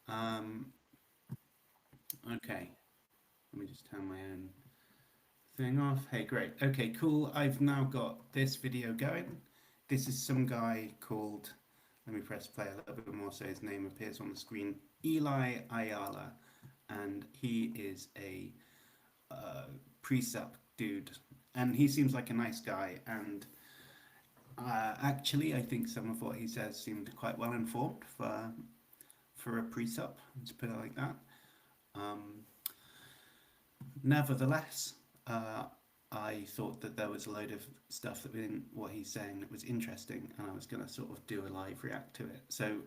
Um, okay, let me just turn my own thing off. Hey, great. Okay, cool. I've now got this video going. This is some guy called, let me press play a little bit more so his name appears on the screen, Eli Ayala. And he is a precept dude. And he seems like a nice guy. And actually, I think some of what he says seemed quite well informed for a precept, to put it like that. Um, Nevertheless, uh, I thought that there was a load of stuff that in what he's saying that was interesting, and I was going to sort of do a live react to it. So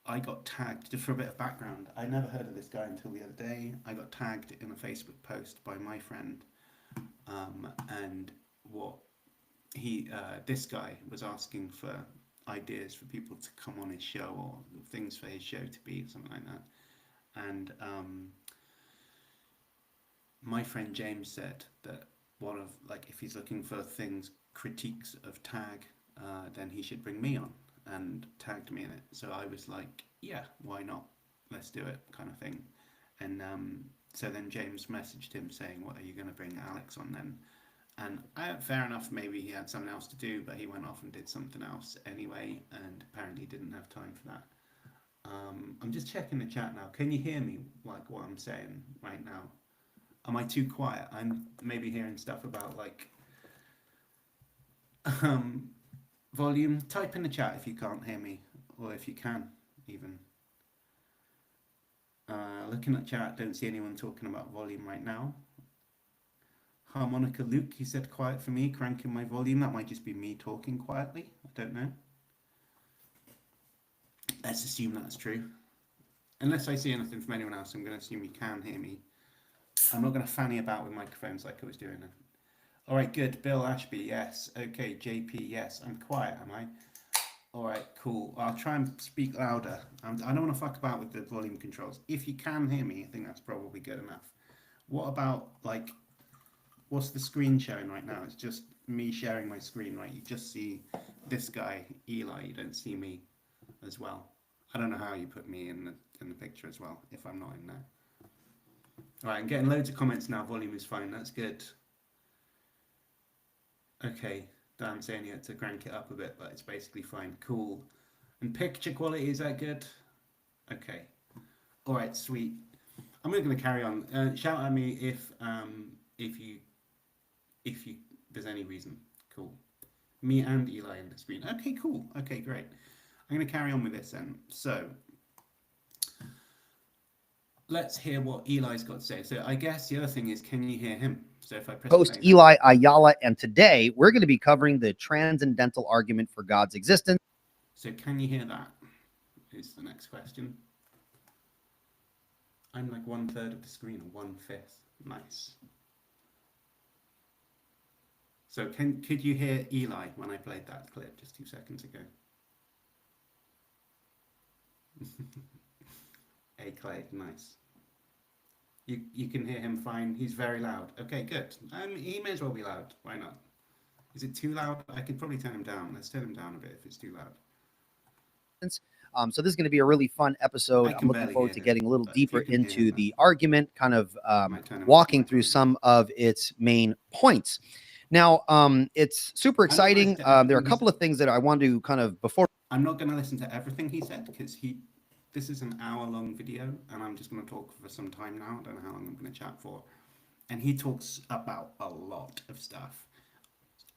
I got tagged, just for a bit of background. I never heard of this guy until the other day. I got tagged in a Facebook post by my friend, and what this guy was asking for ideas for people to come on his show or things for his show to be, something like that. And my friend James said that one of like if he's looking for things critiques of tag, then he should bring me on and tagged me in it. So I was like, yeah, why not? Let's do it, kind of thing. And so then James messaged him saying, "What are you going to bring Alex on then?" And fair enough, maybe he had something else to do, but he went off and did something else anyway, and apparently didn't have time for that. I'm just checking the chat now. Can you hear me, like what I'm saying right now? Am I too quiet? I'm maybe hearing stuff about like um, volume. Type in the chat if you can't hear me, or if you can even. Looking at chat, don't see anyone talking about volume right now. Harmonica Luke, he said quiet for me, cranking my volume. That might just be me talking quietly. I don't know. Let's assume that's true. Unless I see anything from anyone else, I'm going to assume you can hear me. I'm not going to fanny about with microphones like I was doing. All right, good. Bill Ashby, yes. Okay, JP, yes. I'm quiet, am I? All right, cool. I'll try and speak louder. I don't want to fuck about with the volume controls. If you can hear me, I think that's probably good enough. What about, like, what's the screen showing right now? It's just me sharing my screen, right? You just see this guy, Eli. You don't see me as well. I don't know how you put me in the picture as well, if I'm not in there. All right, I'm getting loads of comments now. Volume is fine. That's good. Okay, Dan's saying you had to crank it up a bit, but it's basically fine. Cool. And picture quality, is that good? Okay. All right, sweet. I'm going to carry on. Shout at me if you if you there's any reason. Cool. Me and Eli in the screen. Okay, cool. Okay, great. I'm going to carry on with this then. So let's hear what Eli's got to say. So I guess the other thing is, can you hear him? So if I press host play now. Eli Ayala, and today we're going to be covering the transcendental argument for God's existence. So can you hear that? Is the next question. I'm like 1/3 of the screen, or 1/5. Nice. So could you hear Eli when I played that clip just 2 seconds ago? A Clay, nice. You can hear him fine. He's very loud. Okay, good. He may as well be loud. Why not? Is it too loud? I could probably turn him down. Let's turn him down a bit if it's too loud. So this is going to be a really fun episode. I'm looking forward to getting a little deeper into the argument, kind of walking through some of its main points. Now, it's super exciting. There are a couple of things that I want to kind of before. I'm not going to listen to everything he said because this is an hour-long video, and I'm just going to talk for some time now. I don't know how long I'm going to chat for. And he talks about a lot of stuff.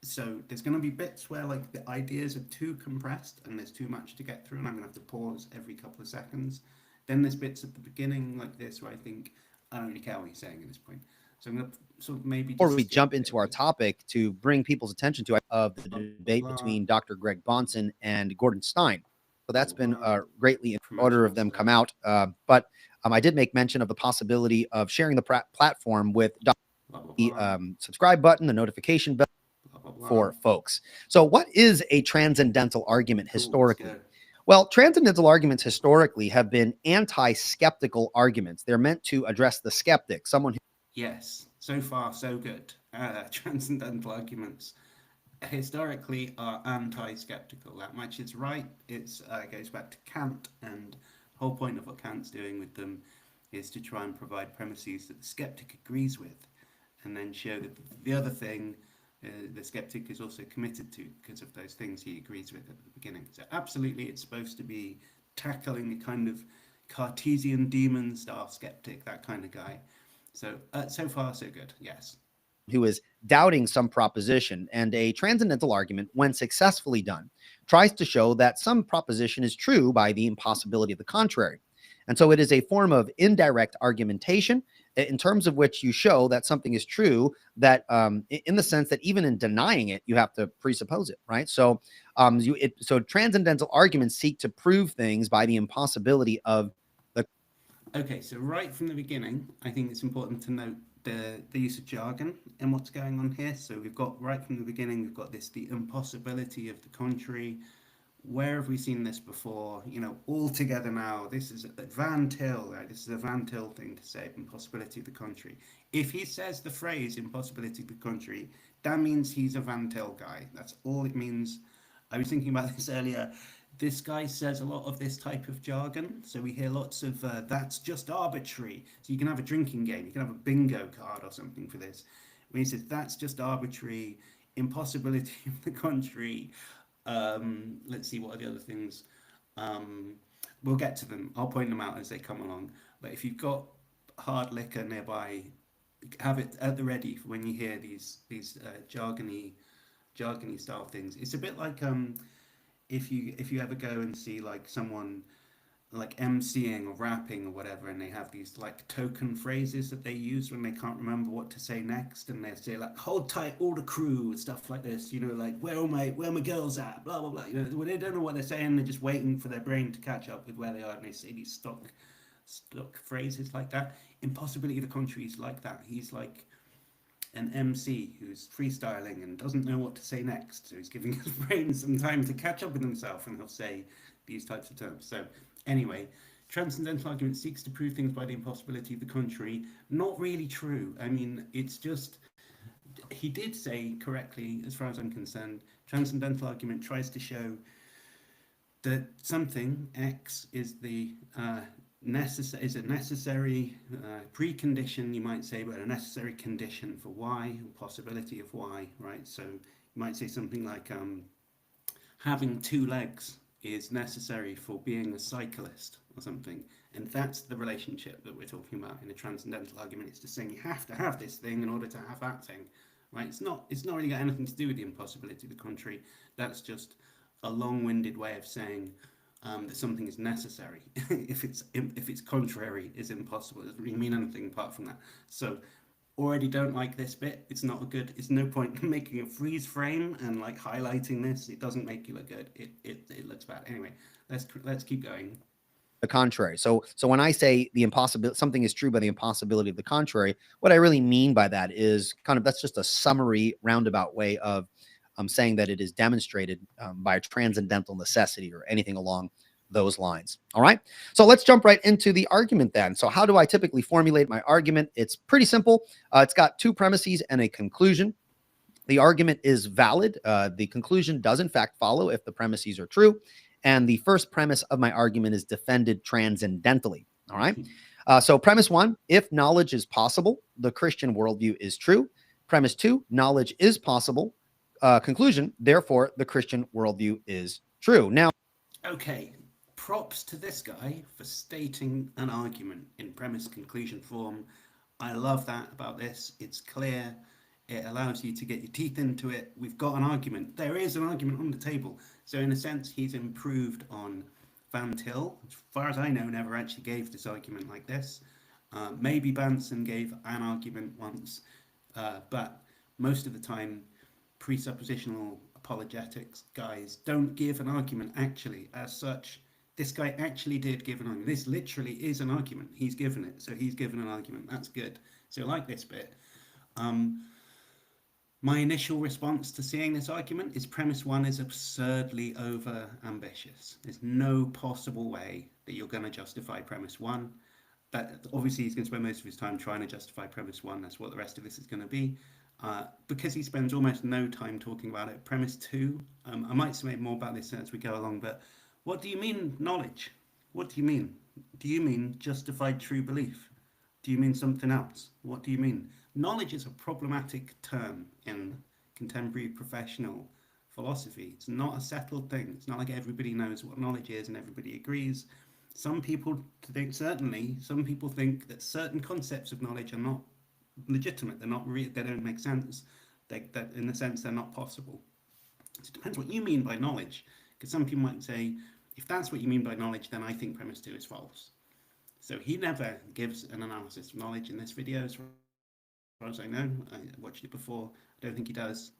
So there's going to be bits where like the ideas are too compressed and there's too much to get through, and I'm going to have to pause every couple of seconds. Then there's bits at the beginning like this where I think I don't really care what he's saying at this point. So I'm going to sort of maybe before we jump into our topic to bring people's attention to the debate between Dr. Greg Bahnsen and Gordon Stein. So that's been greatly in order of them come out. But I did make mention of the possibility of sharing the platform with the subscribe button, the notification bell for folks. So what is a transcendental argument historically? Well, transcendental arguments historically have been anti-skeptical arguments. They're meant to address the skeptic, someone who... Yes, so far so good. Transcendental arguments historically are anti-skeptical. That much is right. It goes back to Kant and Whole point of what Kant's doing with them is to try and provide premises that the skeptic agrees with, and then show that the other thing the skeptic is also committed to because of those things he agrees with at the beginning. So absolutely, it's supposed to be tackling a kind of Cartesian demon style skeptic, that kind of guy. So so far so good. Yes. Who is doubting some proposition, and a transcendental argument, when successfully done, tries to show that some proposition is true by the impossibility of the contrary. And so it is a form of indirect argumentation in terms of which you show that something is true, that in the sense that even in denying it, you have to presuppose it, right? So so transcendental arguments seek to prove things by the impossibility of the. Okay, so right from the beginning, I think it's important to note the use of jargon and what's going on here. So we've got right from the beginning, we've got this the impossibility of the contrary. Where have we seen this before? You know, all together now. This is a Van Til, right? This is a Van Til thing to say, impossibility of the contrary. If he says the phrase impossibility of the contrary, that means he's a Van Til guy. That's all it means. I was thinking about this earlier. This guy says a lot of this type of jargon. So we hear lots of that's just arbitrary. So you can have a drinking game, you can have a bingo card or something for this. When he says that's just arbitrary, impossibility of the contrary, let's see, what are the other things? We'll get to them. I'll point them out as they come along. But if you've got hard liquor nearby, have it at the ready for when you hear these jargony style things. It's a bit like if you ever go and see like someone like emceeing or rapping or whatever, and they have these like token phrases that they use when they can't remember what to say next, and they say like "hold tight, all the crew" stuff like this. You know, like where are my girls at? Blah blah blah. You know, when they don't know what they're saying, they're just waiting for their brain to catch up with where they are, and they say these stock phrases like that. Impossibility of the contrary is like that. He's like an MC who's freestyling and doesn't know what to say next. So he's giving his brain some time to catch up with himself, and he'll say these types of terms. So anyway, transcendental argument seeks to prove things by the impossibility of the contrary. Not really true. I mean, it's just, he did say correctly, as far as I'm concerned, transcendental argument tries to show that something, X, is the is a necessary precondition, you might say, but a necessary condition for Y, possibility of Y, right? So you might say something like having two legs is necessary for being a cyclist or something, and that's the relationship that we're talking about in a transcendental argument. It's just saying you have to have this thing in order to have that thing, right? It's not really got anything to do with the impossibility of the contrary. That's just a long-winded way of saying that something is necessary. if it's contrary, is impossible. It doesn't really mean anything apart from that. So already don't like this bit. It's not a good. It's no point making a freeze frame and like highlighting this. It doesn't make you look good. It looks bad. Anyway, let's keep going. The contrary. So when I say the impossibility, something is true by the impossibility of the contrary, what I really mean by that is kind of, that's just a summary roundabout way of saying that it is demonstrated by a transcendental necessity or anything along those lines. All right. So let's jump right into the argument then. So how do I typically formulate my argument? It's pretty simple. It's got two premises and a conclusion. The argument is valid. The conclusion does in fact follow if the premises are true. And the first premise of my argument is defended transcendentally. All right. So premise one, if knowledge is possible, the Christian worldview is true. Premise two, knowledge is possible. Conclusion, therefore, the Christian worldview is true. Now, okay, props to this guy for stating an argument in premise conclusion form. I love that about this. It's clear. It allows you to get your teeth into it. We've got an argument. There is an argument on the table. So in a sense, he's improved on Van Til. As far as I know, never actually gave this argument like this. Maybe Banson gave an argument once, but most of the time, presuppositional apologetics guys don't give an argument actually as such. This guy actually did give an argument. This literally is an argument. He's given it. So he's given an argument. That's good. So I like this bit. My initial response to seeing this argument is premise one is absurdly over ambitious. There's no possible way that you're going to justify premise one. That obviously he's going to spend most of his time trying to justify premise one. That's what the rest of this is going to be. Because he spends almost no time talking about it. Premise two, I might say more about this as we go along, but what do you mean knowledge? What do you mean? Do you mean justified true belief? Do you mean something else? What do you mean? Knowledge is a problematic term in contemporary professional philosophy. It's not a settled thing. It's not like everybody knows what knowledge is and everybody agrees. Some people think, certainly, some people think that certain concepts of knowledge are not legitimate. They're not real. They don't make sense. That in a sense, they're not possible. So it depends what you mean by knowledge. Because some people might say, if that's what you mean by knowledge, then I think premise 2 is false. So he never gives an analysis of knowledge in this video, as far as I know. I watched it before. I don't think he does.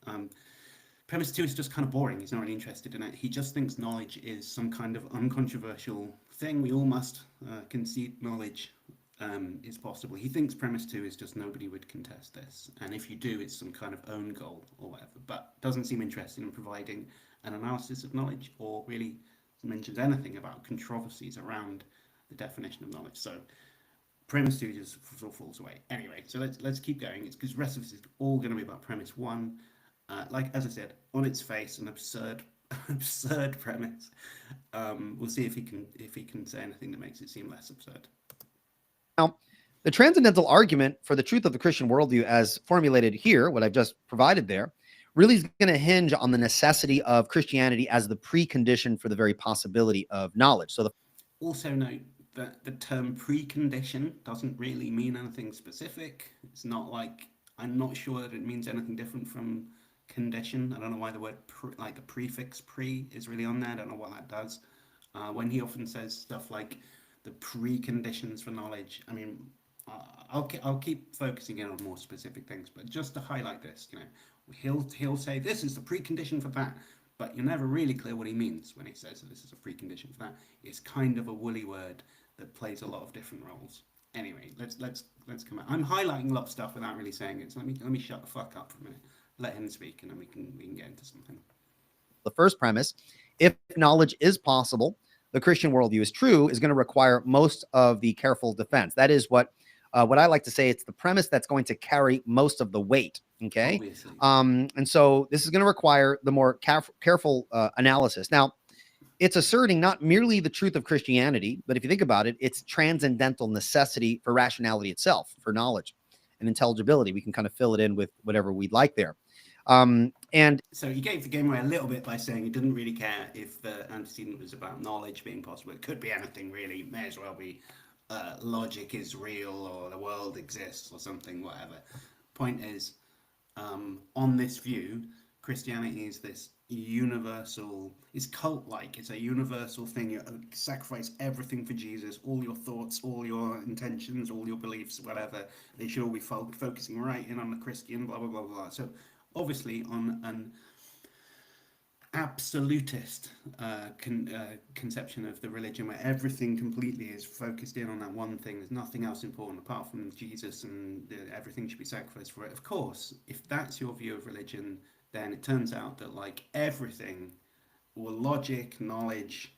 Premise 2 is just kind of boring. He's not really interested in it. He just thinks knowledge is some kind of uncontroversial thing. We all must concede knowledge is possible. He thinks premise 2 is just nobody would contest this. And if you do, it's some kind of own goal or whatever. But doesn't seem interested in providing an analysis of knowledge or really mentions anything about controversies around the definition of knowledge. So premise 2 just falls away. Anyway, so let's keep going. It's because the rest of this is all going to be about premise 1. Like, as I said, on its face, an absurd premise. We'll see if he can say anything that makes it seem less absurd. Now, the transcendental argument for the truth of the Christian worldview, as formulated here, what I've just provided there, really is going to hinge on the necessity of Christianity as the precondition for the very possibility of knowledge. So, also note that the term precondition doesn't really mean anything specific. It's not like, I'm not sure that it means anything different from condition. I don't know why the word like the prefix pre is really on there. I don't know what that does. When he often says stuff like the preconditions for knowledge, I mean, I'll keep focusing in on more specific things, but just to highlight this, you know, he'll say this is the precondition for that, but you're never really clear what he means when he says that this is a precondition for that. It's kind of a woolly word that plays a lot of different roles. Anyway, let's come out. I'm highlighting a lot of stuff without really saying it, so let me shut the fuck up for a minute. Let him speak, and then we can get into something. The first premise, if knowledge is possible, the Christian worldview is true, is going to require most of the careful defense. That is what I like to say. It's the premise that's going to carry most of the weight. Okay. Obviously. And so this is going to require the more careful analysis. Now, it's asserting not merely the truth of Christianity, but if you think about it, it's transcendental necessity for rationality itself, for knowledge and intelligibility. We can kind of fill it in with whatever we'd like there. And so he gave the game away a little bit by saying he didn't really care if the antecedent was about knowledge being possible. It could be anything really. May as well be logic is real or the world exists or something, whatever. Point is, on this view, Christianity is this universal, it's cult-like, it's a universal thing. You sacrifice everything for Jesus, all your thoughts, all your intentions, all your beliefs, whatever. They should all be focusing right in on the Christian, blah, blah, blah, blah. So obviously on an absolutist conception of the religion where everything completely is focused in on that one thing, there's nothing else important apart from Jesus, and everything should be sacrificed for it. Of course, if that's your view of religion, then it turns out that like everything, or logic, knowledge,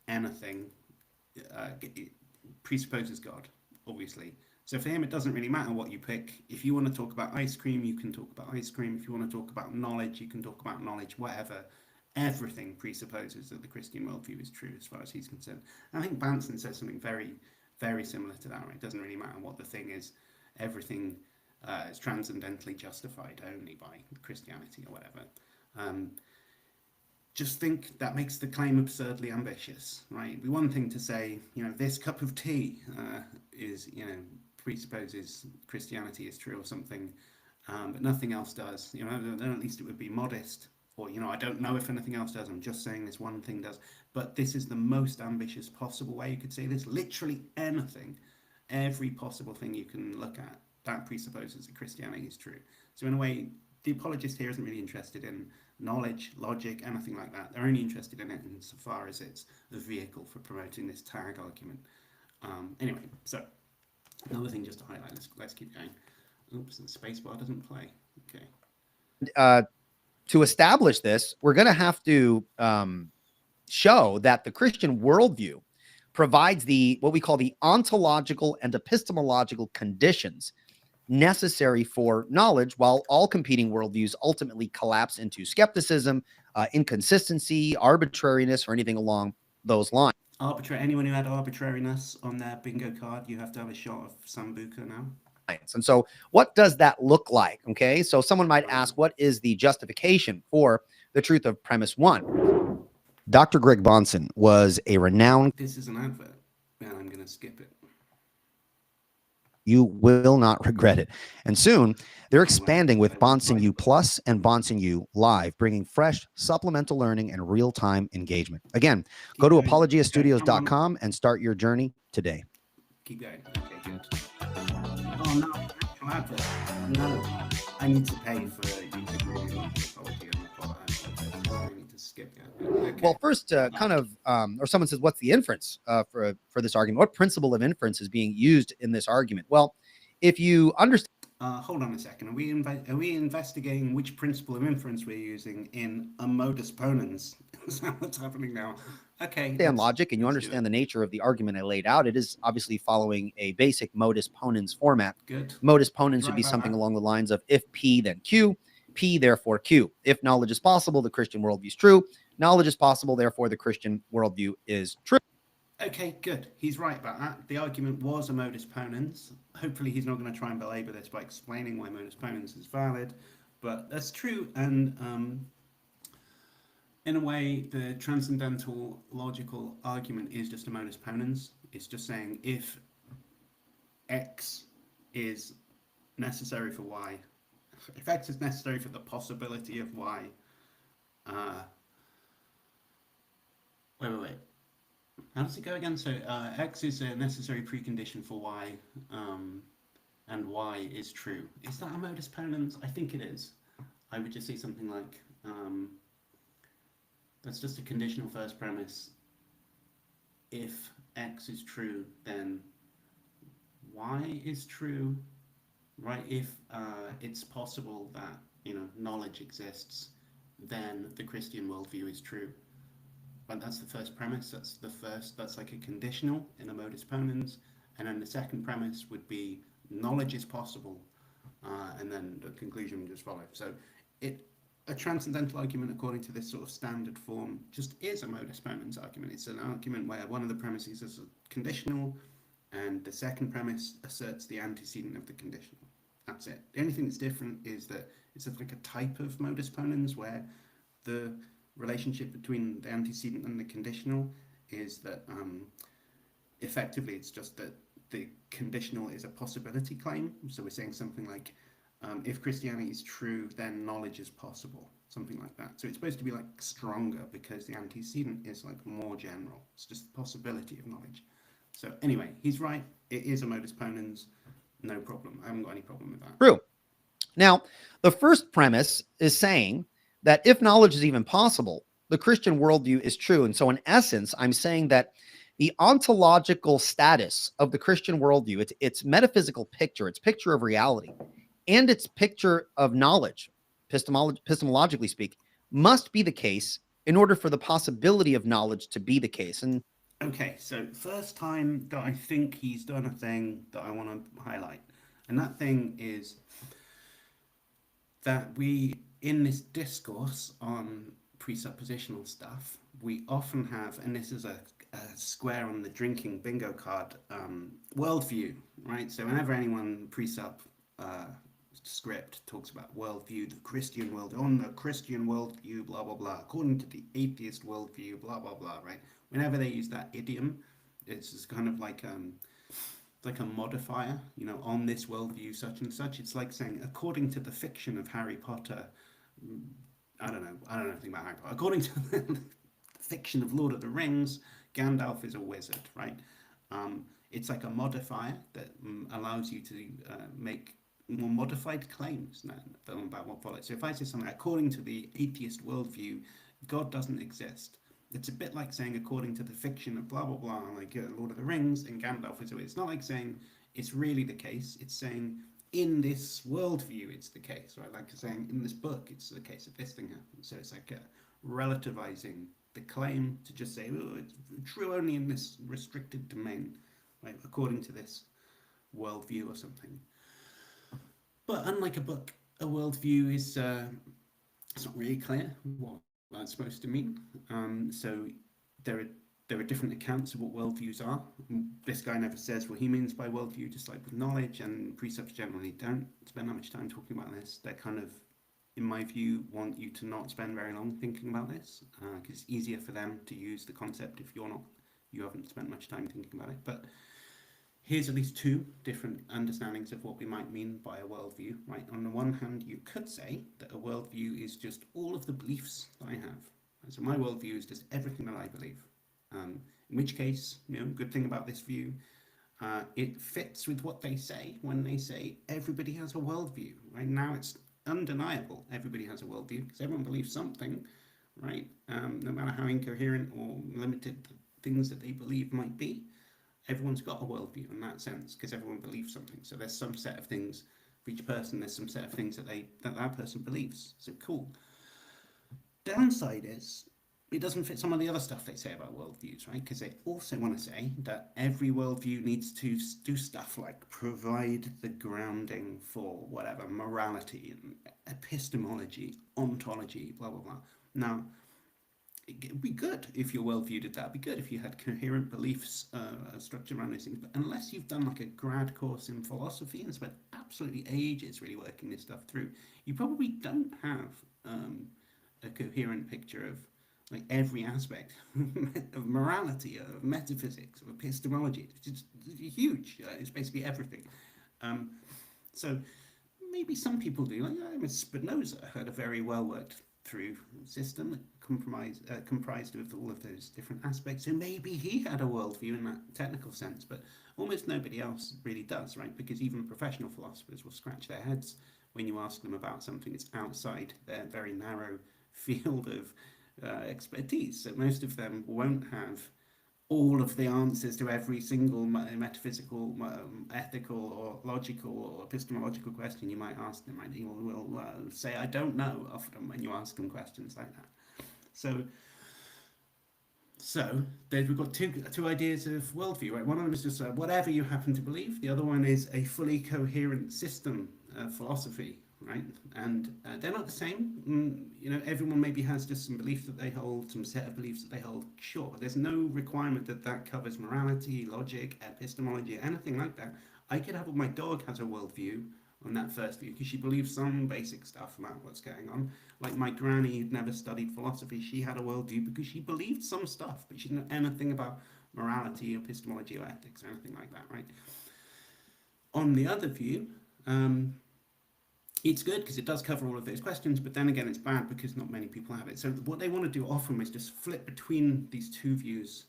anything, presupposes God, obviously. So for him, it doesn't really matter what you pick. If you want to talk about ice cream, you can talk about ice cream. If you want to talk about knowledge, you can talk about knowledge, whatever. Everything presupposes that the Christian worldview is true as far as he's concerned. And I think Banson says something very, very similar to that, right? It doesn't really matter what the thing is. Everything is transcendentally justified only by Christianity or whatever. Just think that makes the claim absurdly ambitious, right? It'd be one thing to say, you know, this cup of tea is, you know, presupposes Christianity is true or something, but nothing else does. You know, then at least it would be modest. Or, you know, I don't know if anything else does. I'm just saying this one thing does. But this is the most ambitious possible way you could say this. Literally anything, every possible thing you can look at, that presupposes that Christianity is true. So in a way, the apologist here isn't really interested in knowledge, logic, anything like that. They're only interested in it insofar as it's a vehicle for promoting this tag argument. Anyway, so another thing just to highlight. Let's keep going. Oops, the spacebar doesn't play. Okay. To establish this, we're going to have to show that the Christian worldview provides what we call the ontological and epistemological conditions necessary for knowledge, while all competing worldviews ultimately collapse into skepticism, inconsistency, arbitrariness, or anything along those lines. Arbitrary. Anyone who had arbitrariness on their bingo card, you have to have a shot of Sambuca now. And so what does that look like? Okay, so someone might ask, what is the justification for the truth of premise one? Dr. Greg Bonson was a renowned... This is an advert, and I'm going to skip it. You will not regret it. And soon, they're expanding with Bonson U Plus and Bonson U Live, bringing fresh supplemental learning and real-time engagement. Again, go to apologiastudios.com and start your journey today. Keep going. Okay, good. Oh, no, actual advert. No, I need to pay for using really long apology on the product. I need to skip it. Okay. Well, first, or someone says, what's the inference for this argument? What principle of inference is being used in this argument? Well, if you understand... hold on a second. Are we investigating which principle of inference we're using in a modus ponens? Is that what's happening now? Okay. Understand logic and you understand the nature of the argument I laid out, it is obviously following a basic modus ponens format. Good. Modus ponens would be something along the lines of if P, then Q, P, therefore Q. If knowledge is possible, the Christian worldview is true. Knowledge is possible, therefore the Christian worldview is true. Okay, good. He's right about that. The argument was a modus ponens. Hopefully he's not going to try and belabor this by explaining why modus ponens is valid, but that's true. And in a way, the transcendental logical argument is just a modus ponens. It's just saying if X is necessary for Y, if X is necessary for the possibility of Y, wait. How does it go again? So X is a necessary precondition for Y, and Y is true. Is that a modus ponens? I think it is. I would just say something like, that's just a conditional first premise. If X is true, then Y is true, right? If it's possible that, knowledge exists, then the Christian worldview is true. But that's the first premise. That's like a conditional in a modus ponens. And then the second premise would be knowledge is possible. And then the conclusion would just follow. So a transcendental argument, according to this sort of standard form, just is a modus ponens argument. It's an argument where one of the premises is conditional, and the second premise asserts the antecedent of the conditional. That's it. The only thing that's different is that it's like a type of modus ponens where the relationship between the antecedent and the conditional is that effectively it's just that the conditional is a possibility claim. So we're saying something like, if Christianity is true, then knowledge is possible, something like that. So it's supposed to be like stronger because the antecedent is like more general. It's just the possibility of knowledge. So anyway, he's right. It is a modus ponens. No problem. I haven't got any problem with that. True. Now, the first premise is saying that if knowledge is even possible, the Christian worldview is true. And so in essence, I'm saying that the ontological status of the Christian worldview, its metaphysical picture, its picture of reality, and its picture of knowledge, epistemologically speak, must be the case in order for the possibility of knowledge to be the case. And okay, so first time that I think he's done a thing that I want to highlight, and that thing is that we, in this discourse on presuppositional stuff, we often have, and this is a square on the drinking bingo card, worldview, right? So whenever anyone script talks about worldview, the Christian world, on the Christian worldview, blah, blah, blah, according to the atheist worldview, blah, blah, blah, right? Whenever they use that idiom, it's just kind of like a modifier, on this worldview, such and such. It's like saying, according to the fiction of Harry Potter, I don't know anything about Harry Potter. According to the fiction of Lord of the Rings, Gandalf is a wizard, right? It's like a modifier that allows you to make more modified claims about what follows. So if I say something, according to the atheist worldview, God doesn't exist. It's a bit like saying, according to the fiction of blah, blah, blah, like Lord of the Rings and Gandalf is a wizard. It's not like saying it's really the case. It's saying, in this worldview, it's the case, right? Like saying, in this book, it's the case that this thing happened. So it's like relativizing the claim to just say, oh, it's true only in this restricted domain, right? According to this worldview or something. But unlike a book, a worldview is it's not really clear what that's supposed to mean. So there are There are different accounts of what worldviews are. This guy never says what he means by worldview, just like with knowledge, and precepts generally don't spend that much time talking about this. They're kind of, in my view, want you to not spend very long thinking about this, because it's easier for them to use the concept if you haven't spent much time thinking about it. But here's at least two different understandings of what we might mean by a worldview, right? On the one hand, you could say that a worldview is just all of the beliefs that I have. So my worldview is just everything that I believe. In which case, good thing about this view, it fits with what they say when they say everybody has a worldview. Right now, it's undeniable everybody has a worldview because everyone believes something, right? No matter how incoherent or limited things that they believe might be, everyone's got a worldview in that sense because everyone believes something. So there's some set of things for each person. There's some set of things that person believes. So cool. Downside is it doesn't fit some of the other stuff they say about worldviews, right? Because they also want to say that every worldview needs to do stuff like provide the grounding for whatever morality and epistemology, ontology, blah blah blah. Now, it'd be good if your worldview did that. It'd be good if you had coherent beliefs structured around those things. But unless you've done like a grad course in philosophy and spent absolutely ages really working this stuff through, you probably don't have a coherent picture of like every aspect of morality, of metaphysics, of epistemology. It's huge. It's basically everything. So maybe some people do. Like Spinoza had a very well worked through system that comprised of all of those different aspects. So maybe he had a worldview in that technical sense, but almost nobody else really does, right? Because even professional philosophers will scratch their heads when you ask them about something that's outside their very narrow field of expertise. So most of them won't have all of the answers to every single metaphysical, ethical, or logical, or epistemological question you might ask them. Right? They will say, "I don't know," often when you ask them questions like that. So we've got two ideas of worldview, right? One of them is just whatever you happen to believe. The other one is a fully coherent system philosophy, right? And they're not the same. Everyone maybe has just some beliefs that they hold, some set of beliefs that they hold. Sure, but there's no requirement that covers morality, logic, epistemology, anything like that. I could have my dog has a worldview on that first view because she believes some basic stuff about what's going on. Like my granny who'd never studied philosophy, she had a worldview because she believed some stuff, but she didn't know anything about morality, epistemology, or ethics, or anything like that, right? On the other view, it's good because it does cover all of those questions, but then again, it's bad because not many people have it. So what they want to do often is just flip between these two views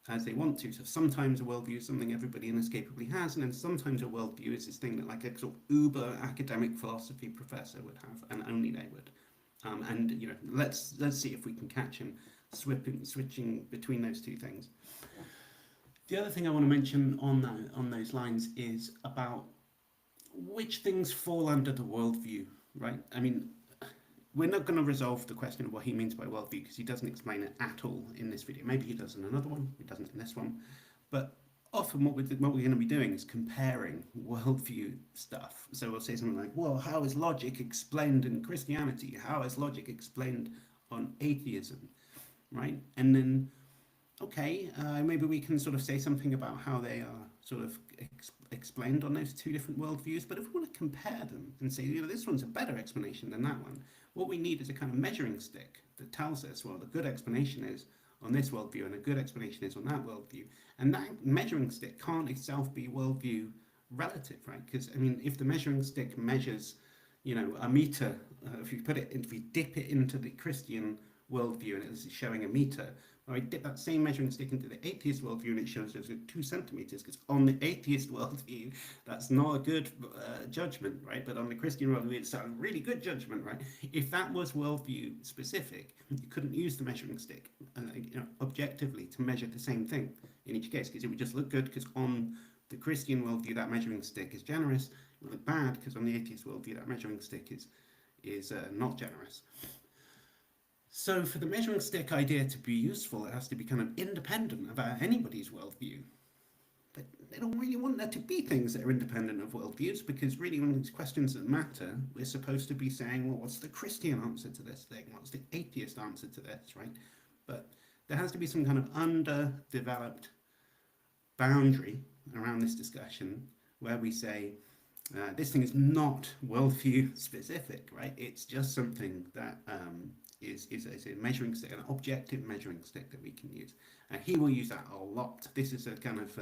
as they want to. So sometimes a worldview is something everybody inescapably has, and then sometimes a worldview is this thing that like a sort of uber academic philosophy professor would have, and only they would. And let's see if we can catch him switching between those two things. The other thing I want to mention on those lines is about which things fall under the worldview, right? I mean, we're not going to resolve the question of what he means by worldview because he doesn't explain it at all in this video. Maybe he does in another one, he doesn't in this one. But often what we're going to be doing is comparing worldview stuff. So we'll say something like, well, how is logic explained in Christianity? How is logic explained on atheism, right? And then, okay, maybe we can sort of say something about how they are sort of explained on those two different worldviews. But if we want to compare them and say, this one's a better explanation than that one, what we need is a kind of measuring stick that tells us, well, the good explanation is on this worldview and a good explanation is on that worldview. And that measuring stick can't itself be worldview relative, right? Because, I mean, if the measuring stick measures, a meter, if you dip it into the Christian worldview and it's showing a meter, or I dip that same measuring stick into the atheist worldview and it shows us 2 centimeters, because on the atheist worldview, that's not a good judgment, right? But on the Christian worldview, it's a really good judgment, right? If that was worldview specific, you couldn't use the measuring stick objectively to measure the same thing in each case, because it would just look good because on the Christian worldview, that measuring stick is generous. It would look bad because on the atheist worldview, that measuring stick is not generous. So for the measuring stick idea to be useful, it has to be kind of independent about anybody's worldview. But they don't really want there to be things that are independent of worldviews, because really when these questions that matter, we're supposed to be saying, well, what's the Christian answer to this thing? What's the atheist answer to this, right? But there has to be some kind of underdeveloped boundary around this discussion where we say this thing is not worldview specific, right? It's just something that is a measuring stick, an objective measuring stick that we can use. And he will use that a lot. This is a kind of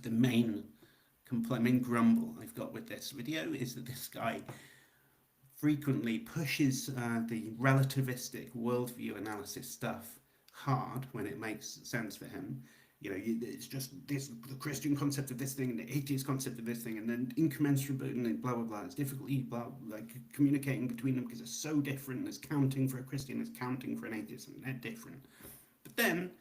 the main grumble I've got with this video, is that this guy frequently pushes the relativistic worldview analysis stuff hard when it makes sense for him. You know, it's just this, the Christian concept of this thing and the atheist concept of this thing, and then incommensurable and blah blah blah. It's difficulty like communicating between them because they're so different. There's counting for a Christian, there's counting for an atheist, and they're different. But then,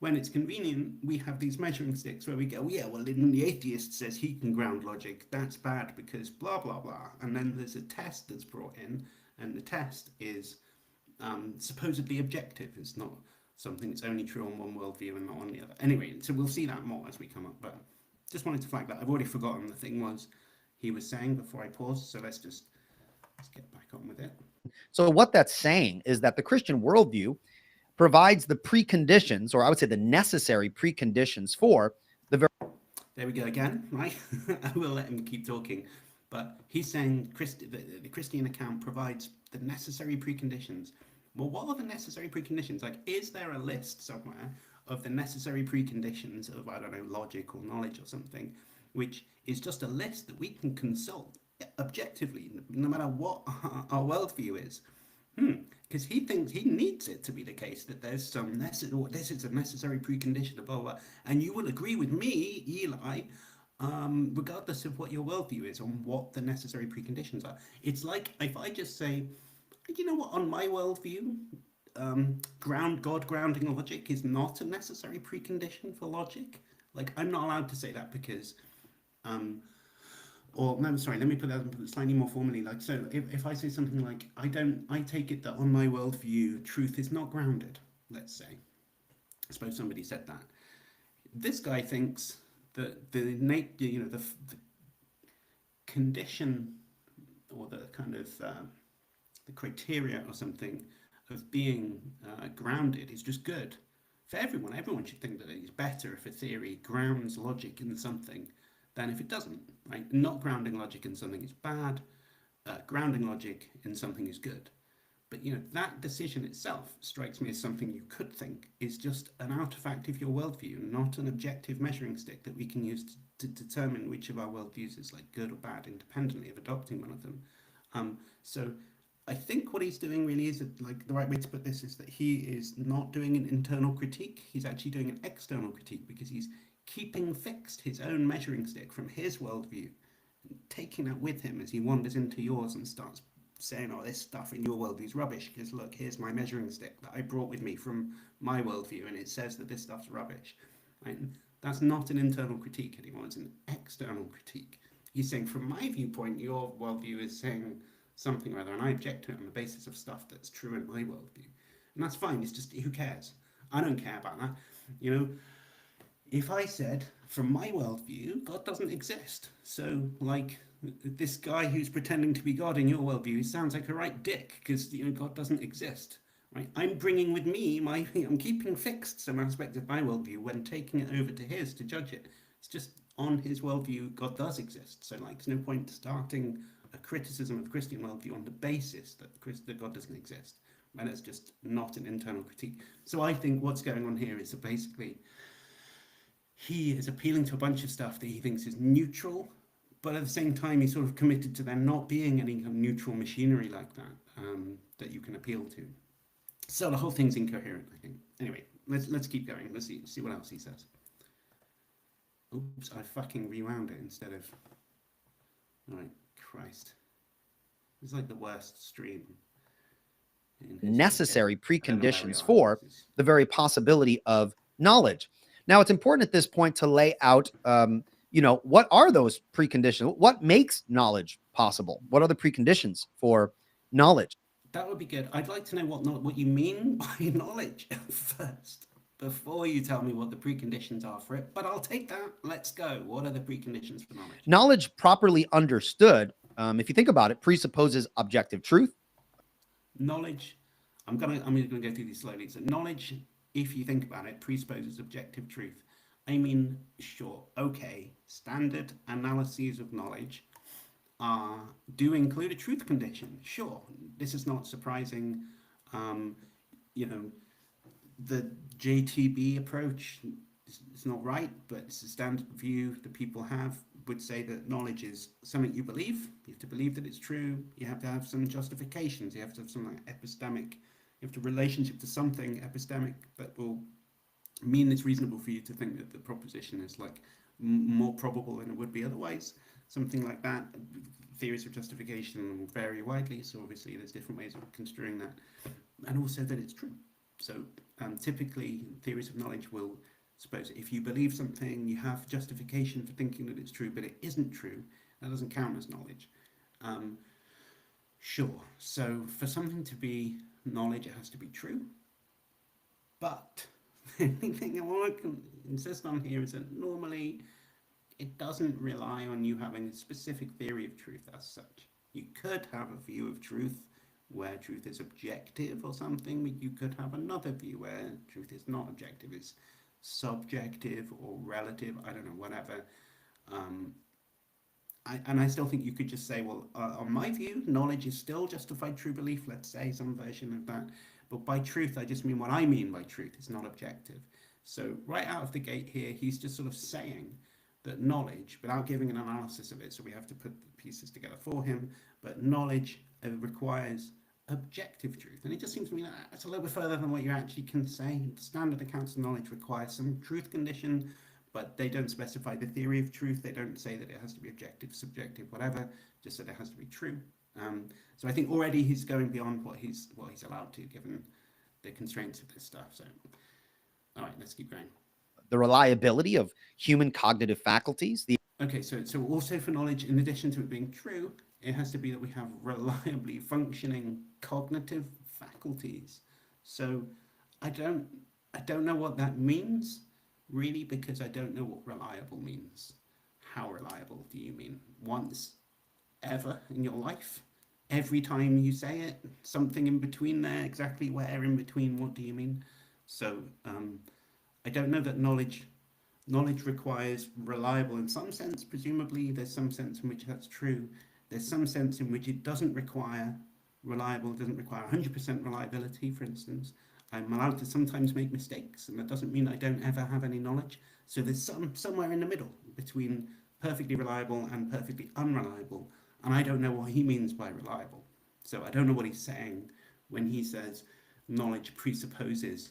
when it's convenient, we have these measuring sticks where we go, yeah, well, the atheist says he can ground logic. That's bad because blah blah blah. And then there's a test that's brought in, and the test is supposedly objective. It's not something that's only true on one worldview and not on the other. Anyway, so we'll see that more as we come up, but just wanted to flag that. I've already forgotten the thing was he was saying before I paused, so let's get back on with it. So what that's saying is that the Christian worldview provides the preconditions, or I would say the necessary preconditions for the very... There we go again, right? I will let him keep talking, but he's saying the Christian account provides the necessary preconditions. Well, what are the necessary preconditions? Like, is there a list somewhere of the necessary preconditions of, I don't know, logic or knowledge or something, which is just a list that we can consult objectively, no matter what our worldview is? Because he thinks he needs it to be the case that there's some this is a necessary precondition of blah, blah, and you will agree with me, Eli, regardless of what your worldview is, on what the necessary preconditions are. It's like if I just say, you know what, on my worldview, grounding logic is not a necessary precondition for logic. Like, I'm not allowed to say that because, or no, sorry, let me put that slightly more formally. Like, so if I say something like, I take it that on my worldview, truth is not grounded, let's say. I suppose somebody said that. This guy thinks that the condition, or the kind of the criteria or something of being grounded is just good for everyone. Everyone should think that it's better if a theory grounds logic in something than if it doesn't, right? Not grounding logic in something is bad, grounding logic in something is good. But, you know, that decision itself strikes me as something you could think is just an artifact of your worldview, not an objective measuring stick that we can use to determine which of our worldviews is like good or bad, independently of adopting one of them. So I think what he's doing really is, like, the right way to put this is that he is not doing an internal critique. He's actually doing an external critique, because he's keeping fixed his own measuring stick from his worldview, and taking that with him as he wanders into yours and starts saying, oh, this stuff in your worldview is rubbish, because look, here's my measuring stick that I brought with me from my worldview, and it says that this stuff's rubbish. Right? That's not an internal critique anymore, it's an external critique. He's saying, from my viewpoint, your worldview is saying something or other, and I object to it on the basis of stuff that's true in my worldview. And that's fine, it's just, who cares? I don't care about that. You know, if I said, from my worldview, God doesn't exist, so, like, this guy who's pretending to be God in your worldview sounds like a right dick, because, you know, God doesn't exist, right? I'm bringing with me I'm keeping fixed some aspect of my worldview when taking it over to his to judge it. It's just, on his worldview, God does exist, so, like, there's no point starting a criticism of the Christian worldview on the basis that God doesn't exist, and it's just not an internal critique. So I think what's going on here is that basically he is appealing to a bunch of stuff that he thinks is neutral, but at the same time he's sort of committed to there not being any kind of neutral machinery like that that you can appeal to. So the whole thing's incoherent, I think. Anyway, let's keep going. Let's see what else he says. Oops, I fucking rewound it instead of... All right. Christ. It's like the worst stream. Necessary preconditions for the very possibility of knowledge. Now, it's important at this point to lay out, you know, what are those preconditions? What makes knowledge possible? What are the preconditions for knowledge? That would be good. I'd like to know what you mean by knowledge first, before you tell me what the preconditions are for it. But I'll take that. Let's go. What are the preconditions for knowledge? Knowledge properly understood, if you think about it, presupposes objective truth. Knowledge, I'm gonna go through these slowly. So knowledge if you think about it, presupposes objective truth. I mean, sure, okay, standard analyses of knowledge do include a truth condition. Sure, this is not surprising. Um, you know, the JTB approach is not right, but it's a standard view that people have. Would say that knowledge is something you believe. You have to believe that it's true. You have to have some justifications. You have to have some like epistemic. You have to relationship to something epistemic that will mean it's reasonable for you to think that the proposition is like more probable than it would be otherwise. Something like that. Theories of justification will vary widely, so obviously there's different ways of construing that, and also that it's true. So typically, theories of knowledge will suppose if you believe something, you have justification for thinking that it's true, but it isn't true. That doesn't count as knowledge. Sure. So for something to be knowledge, it has to be true. But the only thing I want to insist on here is that normally it doesn't rely on you having a specific theory of truth as such. You could have a view of truth where truth is objective or something, but you could have another view where truth is not objective, it's subjective or relative, I don't know, whatever. I still think you could just say, well, on my view, knowledge is still justified true belief, let's say, some version of that. But by truth, I just mean what I mean by truth. It's not objective. So right out of the gate here, he's just sort of saying that knowledge, without giving an analysis of it, so we have to put the pieces together for him, but knowledge requires objective truth. And it just seems to me that that's a little bit further than what you actually can say. Standard accounts of knowledge require some truth condition, but they don't specify the theory of truth. They don't say that it has to be objective, subjective, whatever, just that it has to be true. So I think already he's going beyond what he's allowed to, given the constraints of this stuff. So, all right, let's keep going. The reliability of human cognitive faculties. Okay, so also for knowledge, in addition to it being true, it has to be that we have reliably functioning cognitive faculties. So I don't know what that means, really, because I don't know what reliable means. How reliable do you mean? Once, ever in your life? Every time you say it? Something in between there? Exactly where in between? What do you mean? So I don't know that knowledge requires reliable in some sense. Presumably there's some sense in which that's true. There's some sense in which it doesn't require reliable, doesn't require 100% reliability, for instance. I'm allowed to sometimes make mistakes, and that doesn't mean I don't ever have any knowledge. So there's somewhere in the middle between perfectly reliable and perfectly unreliable, and I don't know what he means by reliable. So I don't know what he's saying when he says knowledge presupposes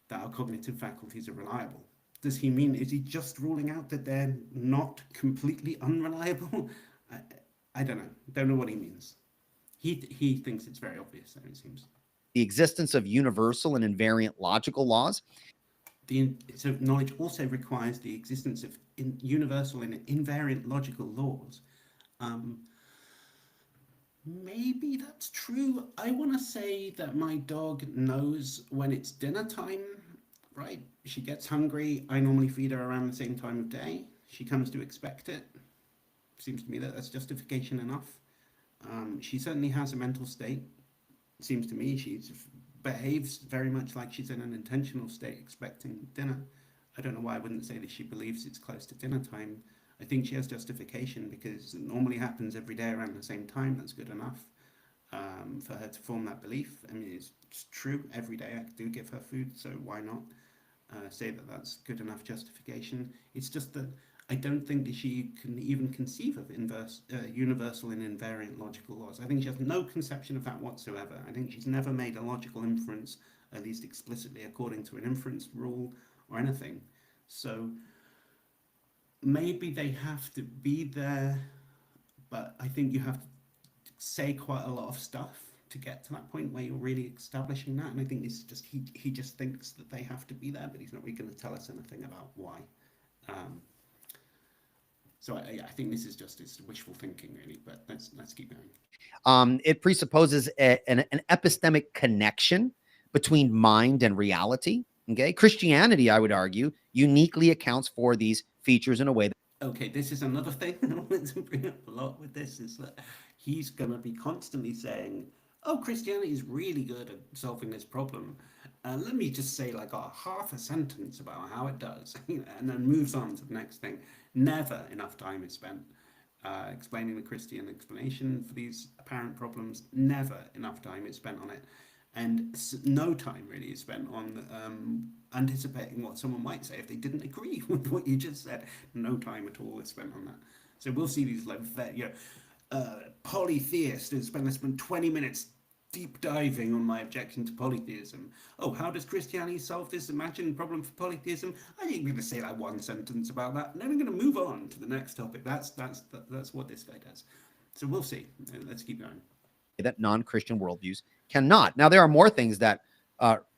that our cognitive faculties are reliable. Does he mean, is he just ruling out that they're not completely unreliable? I don't know. Don't know what he means. He thinks it's very obvious, though, it seems. The existence of universal and invariant logical laws. So knowledge also requires the existence of universal and invariant logical laws. Maybe that's true. I want to say that my dog knows when it's dinner time, right? She gets hungry. I normally feed her around the same time of day. She comes to expect it. Seems to me that that's justification enough. She certainly has a mental state. Seems to me she behaves very much like she's in an intentional state expecting dinner. I don't know why I wouldn't say that she believes it's close to dinner time. I think she has justification because it normally happens every day around the same time. That's good enough for her to form that belief. I mean, it's true. Every day I do give her food, so why not say that that's good enough justification? It's just that I don't think that she can even conceive of universal and invariant logical laws. I think she has no conception of that whatsoever. I think she's never made a logical inference, at least explicitly according to an inference rule or anything. So maybe they have to be there, but I think you have to say quite a lot of stuff to get to that point where you're really establishing that. And I think it's just he just thinks that they have to be there, but he's not really going to tell us anything about why. So I think this is just wishful thinking, really. But let's keep going. It presupposes an epistemic connection between mind and reality. Okay, Christianity, I would argue, uniquely accounts for these features in a way that. Okay, this is another thing I wanted to bring up a lot with this, is that he's going to be constantly saying, oh, Christianity is really good at solving this problem. let me just say like a half a sentence about how it does, and then moves on to the next thing. Never enough time is spent explaining the Christian explanation for these apparent problems. Never enough time is spent on it, and no time really is spent on anticipating what someone might say if they didn't agree with what you just said. No time at all is spent on that. So we'll see these like polytheist is going to spend 20 minutes deep diving on my objection to polytheism. Oh, how does Christianity solve this imagined problem for polytheism? I ain't going to say like one sentence about that. And then I'm going to move on to the next topic. That's what this guy does. So we'll see. Let's keep going. That non-Christian worldviews cannot. Now, there are more things that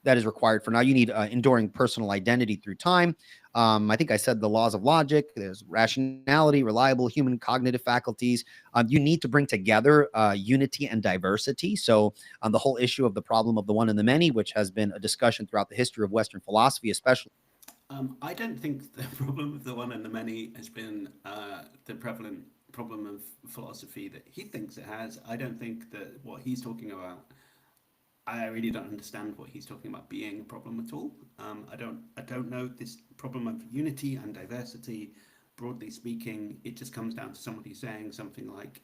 that is required for now. You need enduring personal identity through time. I think I said the laws of logic. There's rationality, reliable human cognitive faculties. You need to bring together unity and diversity. So the whole issue of the problem of the one and the many, which has been a discussion throughout the history of Western philosophy, especially. I don't think the problem of the one and the many has been the prevalent problem of philosophy that he thinks it has. I don't think that what he's talking about, I really don't understand what he's talking about being a problem at all. I don't know this problem of unity and diversity. Broadly speaking, it just comes down to somebody saying something like,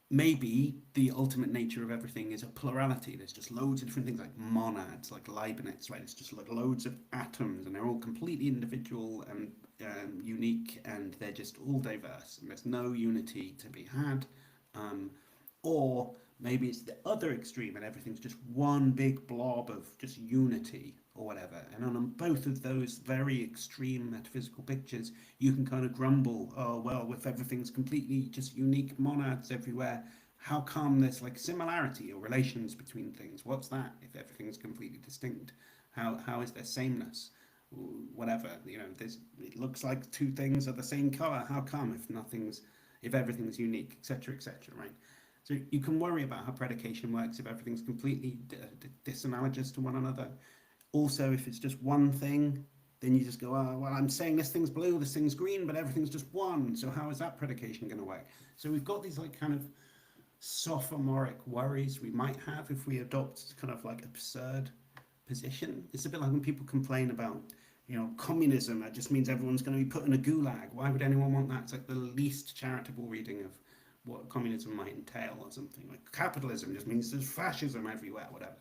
maybe the ultimate nature of everything is a plurality. There's just loads of different things like monads, like Leibniz, right? It's just like loads of atoms, and they're all completely individual and unique, and they're just all diverse, and there's no unity to be had. Or maybe it's the other extreme, and everything's just one big blob of just unity or whatever. And on both of those very extreme metaphysical pictures, you can kind of grumble, oh, well, if everything's completely just unique monads everywhere, how come there's like similarity or relations between things? What's that if everything's completely distinct? How is there sameness? Whatever, it looks like two things are the same color. How come if everything's unique, etc., etc., right? So you can worry about how predication works if everything's completely disanalogous to one another. Also, if it's just one thing, then you just go, oh, well, I'm saying this thing's blue, this thing's green, but everything's just one. So how is that predication going to work? So we've got these like kind of sophomoric worries we might have if we adopt kind of like absurd position. It's a bit like when people complain about, communism. That just means everyone's going to be put in a gulag. Why would anyone want that? It's like the least charitable reading of what communism might entail or something. Like capitalism just means there's fascism everywhere, whatever.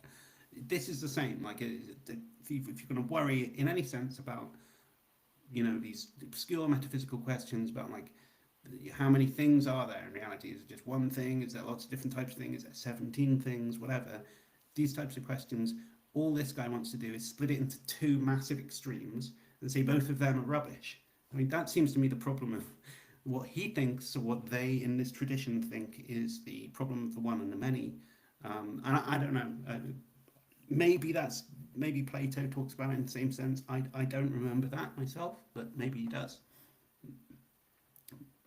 This is the same. Like if you're going to worry in any sense about, these obscure metaphysical questions about like how many things are there in reality? Is it just one thing? Is there lots of different types of things? Is there 17 things? Whatever. These types of questions, all this guy wants to do is split it into two massive extremes and say both of them are rubbish. I mean, that seems to me the problem of what he thinks, or what they in this tradition think, is the problem of the one and the many. And I don't know. Maybe Plato talks about it in the same sense. I don't remember that myself, but maybe he does.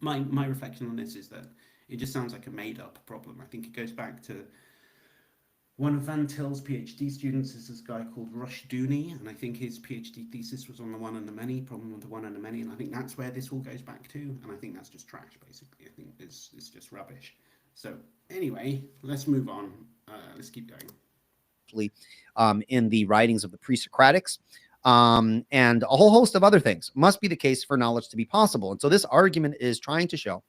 My reflection on this is that it just sounds like a made-up problem. I think it goes back to one of Van Til's PhD students is this guy called Rushdoony, and I think his PhD thesis was on the one and the many, problem with the one and the many, and I think that's where this all goes back to, and I think that's just trash, basically. I think it's just rubbish. So anyway, let's move on. Let's keep going. In the writings of the pre-Socratics, and a whole host of other things must be the case for knowledge to be possible. And so this argument is trying to show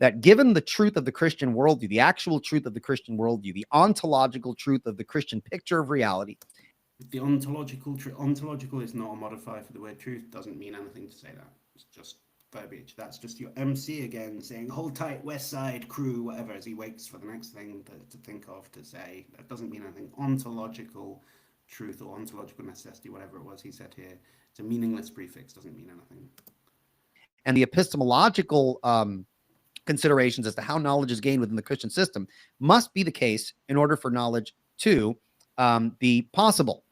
that given the truth of the Christian worldview, the actual truth of the Christian worldview, the ontological truth of the Christian picture of reality. The ontological is not a modifier for the word truth. Doesn't mean anything to say that. It's just verbiage. That's just your MC again saying, hold tight, West Side crew, whatever, as he waits for the next thing to think of to say. That doesn't mean anything. Ontological truth or ontological necessity, whatever it was he said here. It's a meaningless prefix, doesn't mean anything. And the epistemological considerations as to how knowledge is gained within the Christian system must be the case in order for knowledge to be possible.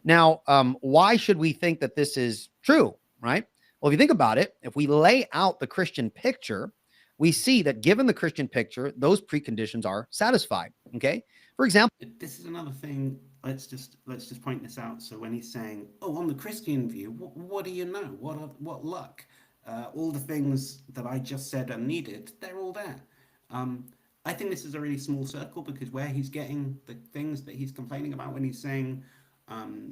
Now, why should we think that this is true, right? Well, if you think about it, if we lay out the Christian picture, we see that given the Christian picture, those preconditions are satisfied. Okay. For example, this is another thing. Let's just point this out. So when he's saying, "Oh, on the Christian view, what do you know? What luck? All the things that I just said are needed, they're all there." I think this is a really small circle, because where he's getting the things that he's complaining about when he's saying,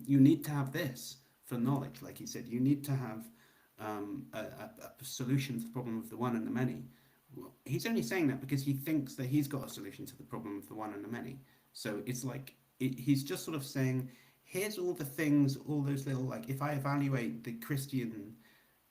you need to have this for knowledge, like he said, you need to have a solution to the problem of the one and the many. Well, he's only saying that because he thinks that he's got a solution to the problem of the one and the many. So it's like he's just sort of saying, here's all the things, all those little, like, if I evaluate the Christian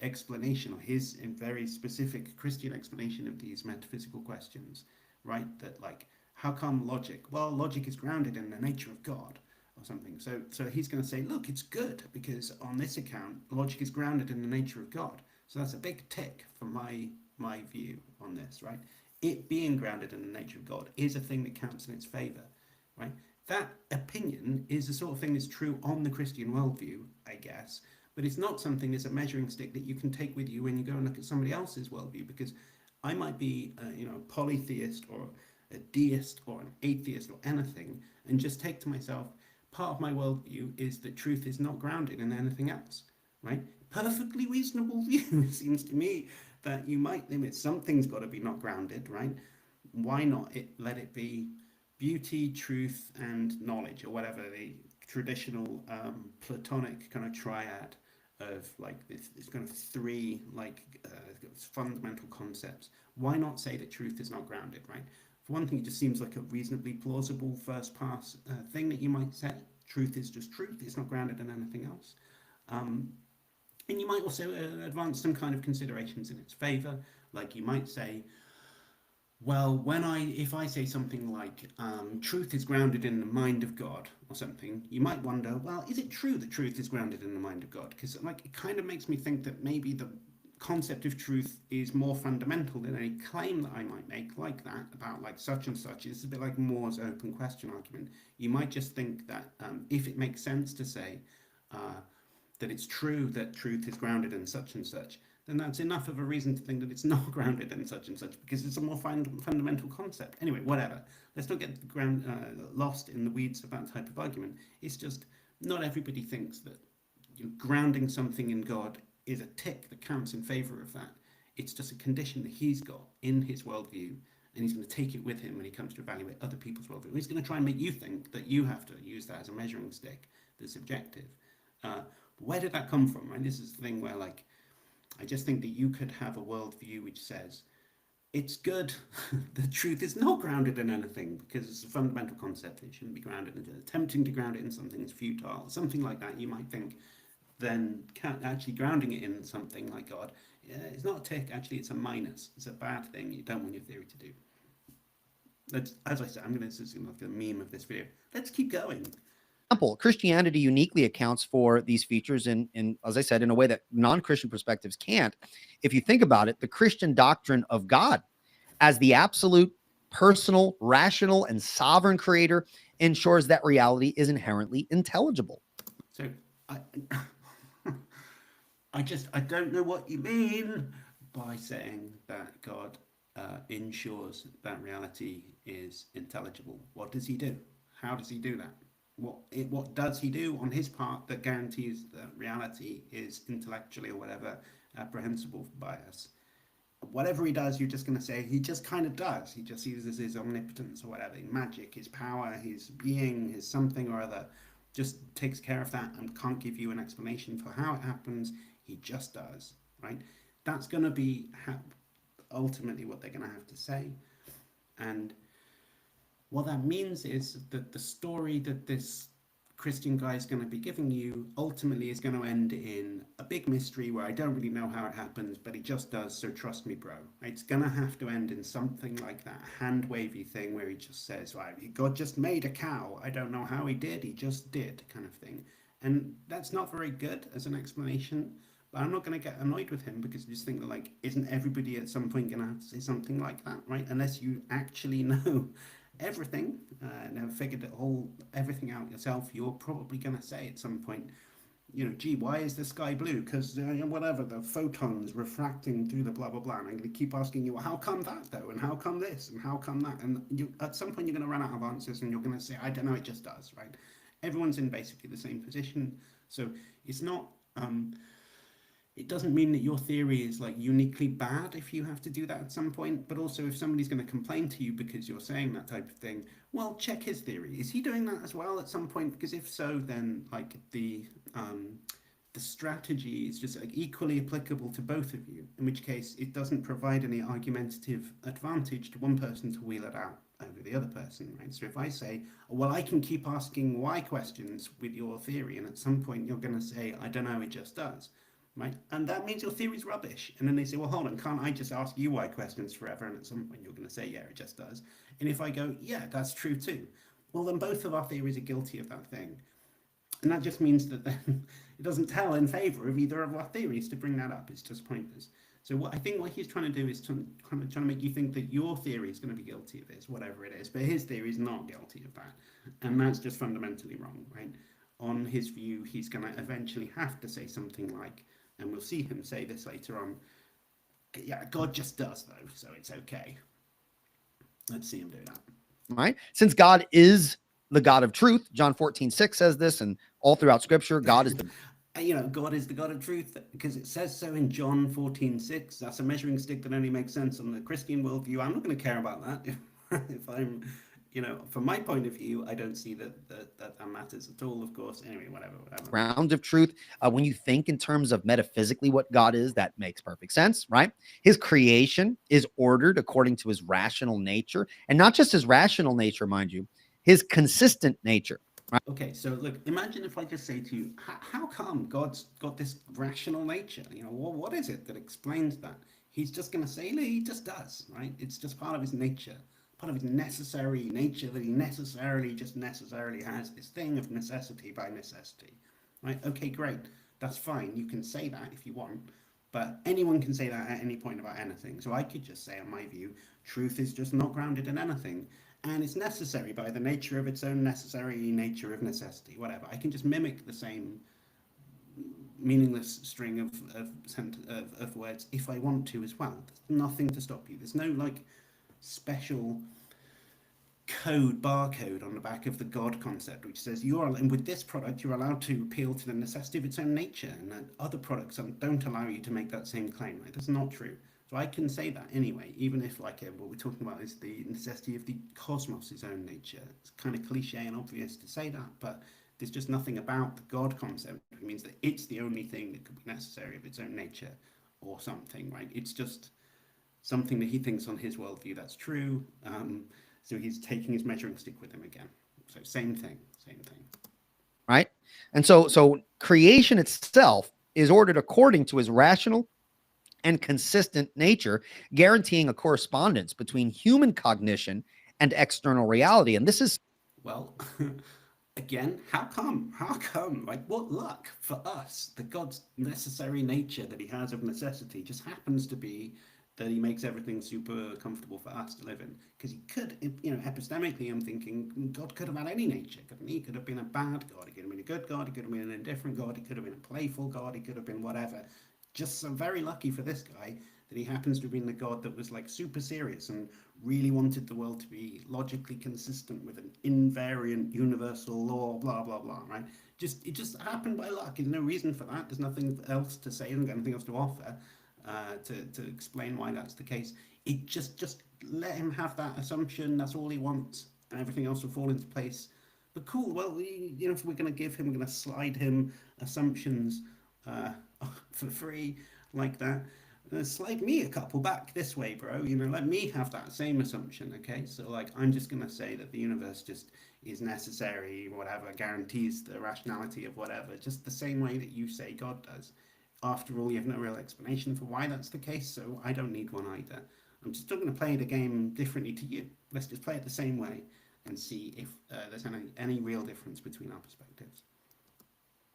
explanation, or his very specific Christian explanation of these metaphysical questions, right? That, like, how come logic? Well, logic is grounded in the nature of God, or something. So he's going to say, look, it's good because on this account, logic is grounded in the nature of God. So that's a big tick for my view on this, right? It being grounded in the nature of God is a thing that counts in its favor, right? That opinion is the sort of thing that's true on the Christian worldview, I guess, but it's not something that's a measuring stick that you can take with you when you go and look at somebody else's worldview, because I might be, a polytheist or a deist or an atheist or anything, and just take to myself, part of my worldview is that truth is not grounded in anything else, right? Perfectly reasonable view. It seems to me that you might limit something's got to be not grounded, right? Why not let it be beauty, truth, and knowledge, or whatever the traditional Platonic kind of triad of, like, this kind of three, like, fundamental concepts. Why not say that truth is not grounded, right? For one thing, it just seems like a reasonably plausible first pass thing that you might say. Truth is just truth, it's not grounded in anything else. And you might also advance some kind of considerations in its favor, like you might say, well, if I say something like, truth is grounded in the mind of God, or something, you might wonder, well, is it true that truth is grounded in the mind of God? Because, like, it kind of makes me think that maybe the concept of truth is more fundamental than any claim that I might make, like that, about, like, such and such. It's a bit like Moore's open question argument. You might just think that if it makes sense to say that it's true that truth is grounded in such and such, then that's enough of a reason to think that it's not grounded in such and such, because it's a more fundamental concept. Anyway, whatever. Let's not get lost in the weeds of that type of argument. It's just not everybody thinks that grounding something in God is a tick that counts in favor of that. It's just a condition that he's got in his worldview, and he's going to take it with him when he comes to evaluate other people's worldview. He's going to try and make you think that you have to use that as a measuring stick that's objective. Where did that come from, right? This is the thing where, like, I just think that you could have a worldview which says it's good. The truth is not grounded in anything because it's a fundamental concept. It shouldn't be grounded in. Attempting to ground it in something is futile. Something like that, you might think. Then actually grounding it in something like God, it's not a tick. Actually, it's a minus. It's a bad thing. You don't want your theory to do. As I said, this is like the meme of this video. Let's keep going. Christianity uniquely accounts for these features in, as I said, in a way that non-Christian perspectives can't. If you think about it, the Christian doctrine of God as the absolute, personal, rational, and sovereign creator ensures that reality is inherently intelligible. So I don't know what you mean by saying that God ensures that reality is intelligible. What does he do? How does he do that? What does he do on his part that guarantees that reality is intellectually or whatever apprehensible by us? Whatever he does, you're just going to say he just kind of does. He just uses his omnipotence or whatever, magic, his power, his being, his something or other, just takes care of that and can't give you an explanation for how it happens. He just does, right? That's going to be ultimately what they're going to have to say. And what that means is that the story that this Christian guy is going to be giving you ultimately is going to end in a big mystery where I don't really know how it happens, but he just does, so trust me, bro. It's going to have to end in something like that hand-wavy thing where he just says, right, God just made a cow. I don't know how he did, he just did, kind of thing. And that's not very good as an explanation, but I'm not going to get annoyed with him because I just think that, like, isn't everybody at some point going to have to say something like that, right? Unless you actually know everything and have figured everything out yourself, you're probably going to say at some point, gee, why is the sky blue? Because whatever, the photons refracting through the blah blah blah. And I'm going to keep asking you, well, how come that though, and how come this, and how come that? And at some point you're going to run out of answers, and you're going to say, I don't know, it just does, right? Everyone's in basically the same position, so it's not it doesn't mean that your theory is like uniquely bad if you have to do that at some point, but also if somebody's going to complain to you because you're saying that type of thing, well, check his theory. Is he doing that as well at some point? Because if so, then like the strategy is just like equally applicable to both of you, in which case it doesn't provide any argumentative advantage to one person to wheel it out over the other person, right? So if I say, oh, well, I can keep asking why questions with your theory, and at some point you're going to say, I don't know, it just does, right? And that means your theory's rubbish. And then they say, well, hold on, can't I just ask you why questions forever? And at some point you're going to say, yeah, it just does. And if I go, yeah, that's true too, well, then both of our theories are guilty of that thing. And that just means that then it doesn't tell in favor of either of our theories to bring that up. It's just pointless. So what I think what he's trying to do is kind of trying to make you think that your theory is going to be guilty of this, whatever it is, but his theory is not guilty of that. And that's just fundamentally wrong, right? On his view, he's going to eventually have to say something like, and we'll see him say this later on, yeah, God just does though, so it's okay. Let's see him do that. Right? Since God is the God of truth, John 14:6 says this, and all throughout Scripture, God is the God is the God of truth because it says so in John 14:6. That's a measuring stick that only makes sense on the Christian worldview. I'm not going to care about that if I'm, from my point of view, I don't see that matters at all. Of course, anyway, whatever. ground of truth. When you think in terms of metaphysically what God is, that makes perfect sense, right? His creation is ordered according to his rational nature, and not just his rational nature, mind you, his consistent nature. Right? Okay, so look, imagine if I just say to you, how come God's got this rational nature? What is it that explains that? He's just going to say, no, he just does, right? It's just part of his nature, part of his necessary nature that he necessarily has this thing of necessity by necessity, right? Okay, great. That's fine. You can say that if you want, but anyone can say that at any point about anything. So I could just say, in my view, truth is just not grounded in anything. And it's necessary by the nature of its own necessary nature of necessity, whatever. I can just mimic the same meaningless string of words if I want to as well. There's nothing to stop you. There's no like special barcode on the back of the God concept, which says and with this product you're allowed to appeal to the necessity of its own nature, and that other products don't allow you to make that same claim. Right? That's not true. So I can say that anyway, even if what we're talking about is the necessity of the cosmos' own nature. It's kind of cliche and obvious to say that, but there's just nothing about the God concept that means that it's the only thing that could be necessary of its own nature or something, right? It's just something that he thinks on his worldview that's true. So he's taking his measuring stick with him again. So same thing. Right? And so creation itself is ordered according to his rational and consistent nature, guaranteeing a correspondence between human cognition and external reality. And this is, well, again, how come? Like, what luck for us that God's necessary nature that he has of necessity just happens to be that he makes everything super comfortable for us to live in. Because he could, epistemically, I'm thinking God could have had any nature, couldn't he? He could have been a bad God, he could have been a good God, he could have been an indifferent God, he could have been a playful God, he could have been whatever. Just so very lucky for this guy that he happens to have been the God that was like super serious and really wanted the world to be logically consistent with an invariant universal law, blah blah blah, right? It just happened by luck. There's no reason for that. There's nothing else to say. There's anything else to offer to explain why that's the case. It just let him have that assumption. That's all he wants, and everything else will fall into place. But cool. Well, if we're going to give him, we're going to slide him assumptions for free like that. Slide me a couple back this way, bro. Let me have that same assumption. Okay, so like I'm just gonna say that the universe just is necessary, whatever, guarantees the rationality of whatever, just the same way that you say God does. After all, you have no real explanation for why that's the case, so I don't need one either. I'm just not going to play the game differently to you. Let's just play it the same way and see if there's any real difference between our perspectives.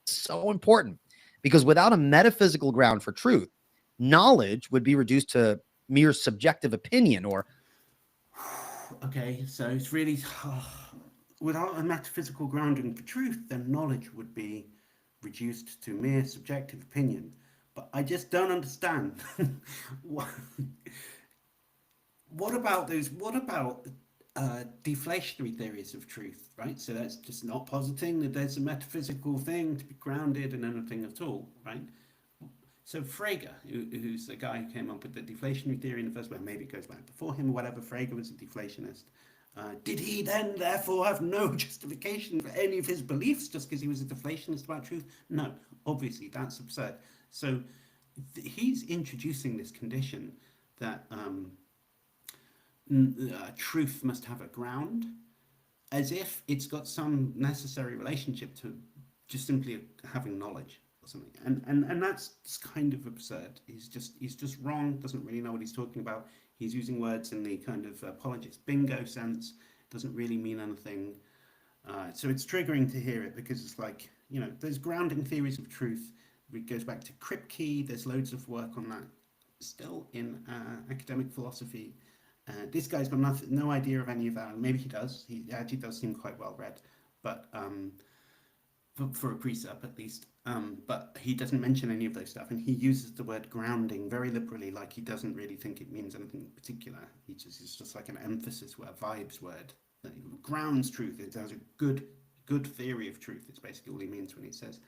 So important, because without a metaphysical ground for truth, knowledge would be reduced to mere subjective opinion or... Okay, so it's really... without a metaphysical grounding for truth, then knowledge would be reduced to mere subjective opinion. But I just don't understand. What about deflationary theories of truth, right? So that's just not positing that there's a metaphysical thing to be grounded in anything at all, right? So Frege, who's the guy who came up with the deflationary theory in the first place, maybe it goes back before him or whatever, Frege was a deflationist. Did he then therefore have no justification for any of his beliefs just because he was a deflationist about truth? No, obviously that's absurd. So he's introducing this condition that truth must have a ground, as if it's got some necessary relationship to just simply having knowledge or something. And that's kind of absurd. He's just wrong, doesn't really know what he's talking about. He's using words in the kind of apologist bingo sense, doesn't really mean anything. So it's triggering to hear it, because it's like, there's grounding theories of truth. It goes back to Kripke. There's loads of work on that still in academic philosophy. This guy's got no idea of any of that. Maybe he does. He actually does seem quite well read, but for a precept at least. But he doesn't mention any of those stuff, and he uses the word grounding very liberally, like he doesn't really think it means anything particular. It's just like an emphasis word, vibes word. That grounds truth. It has a good theory of truth. It's basically all he means when he says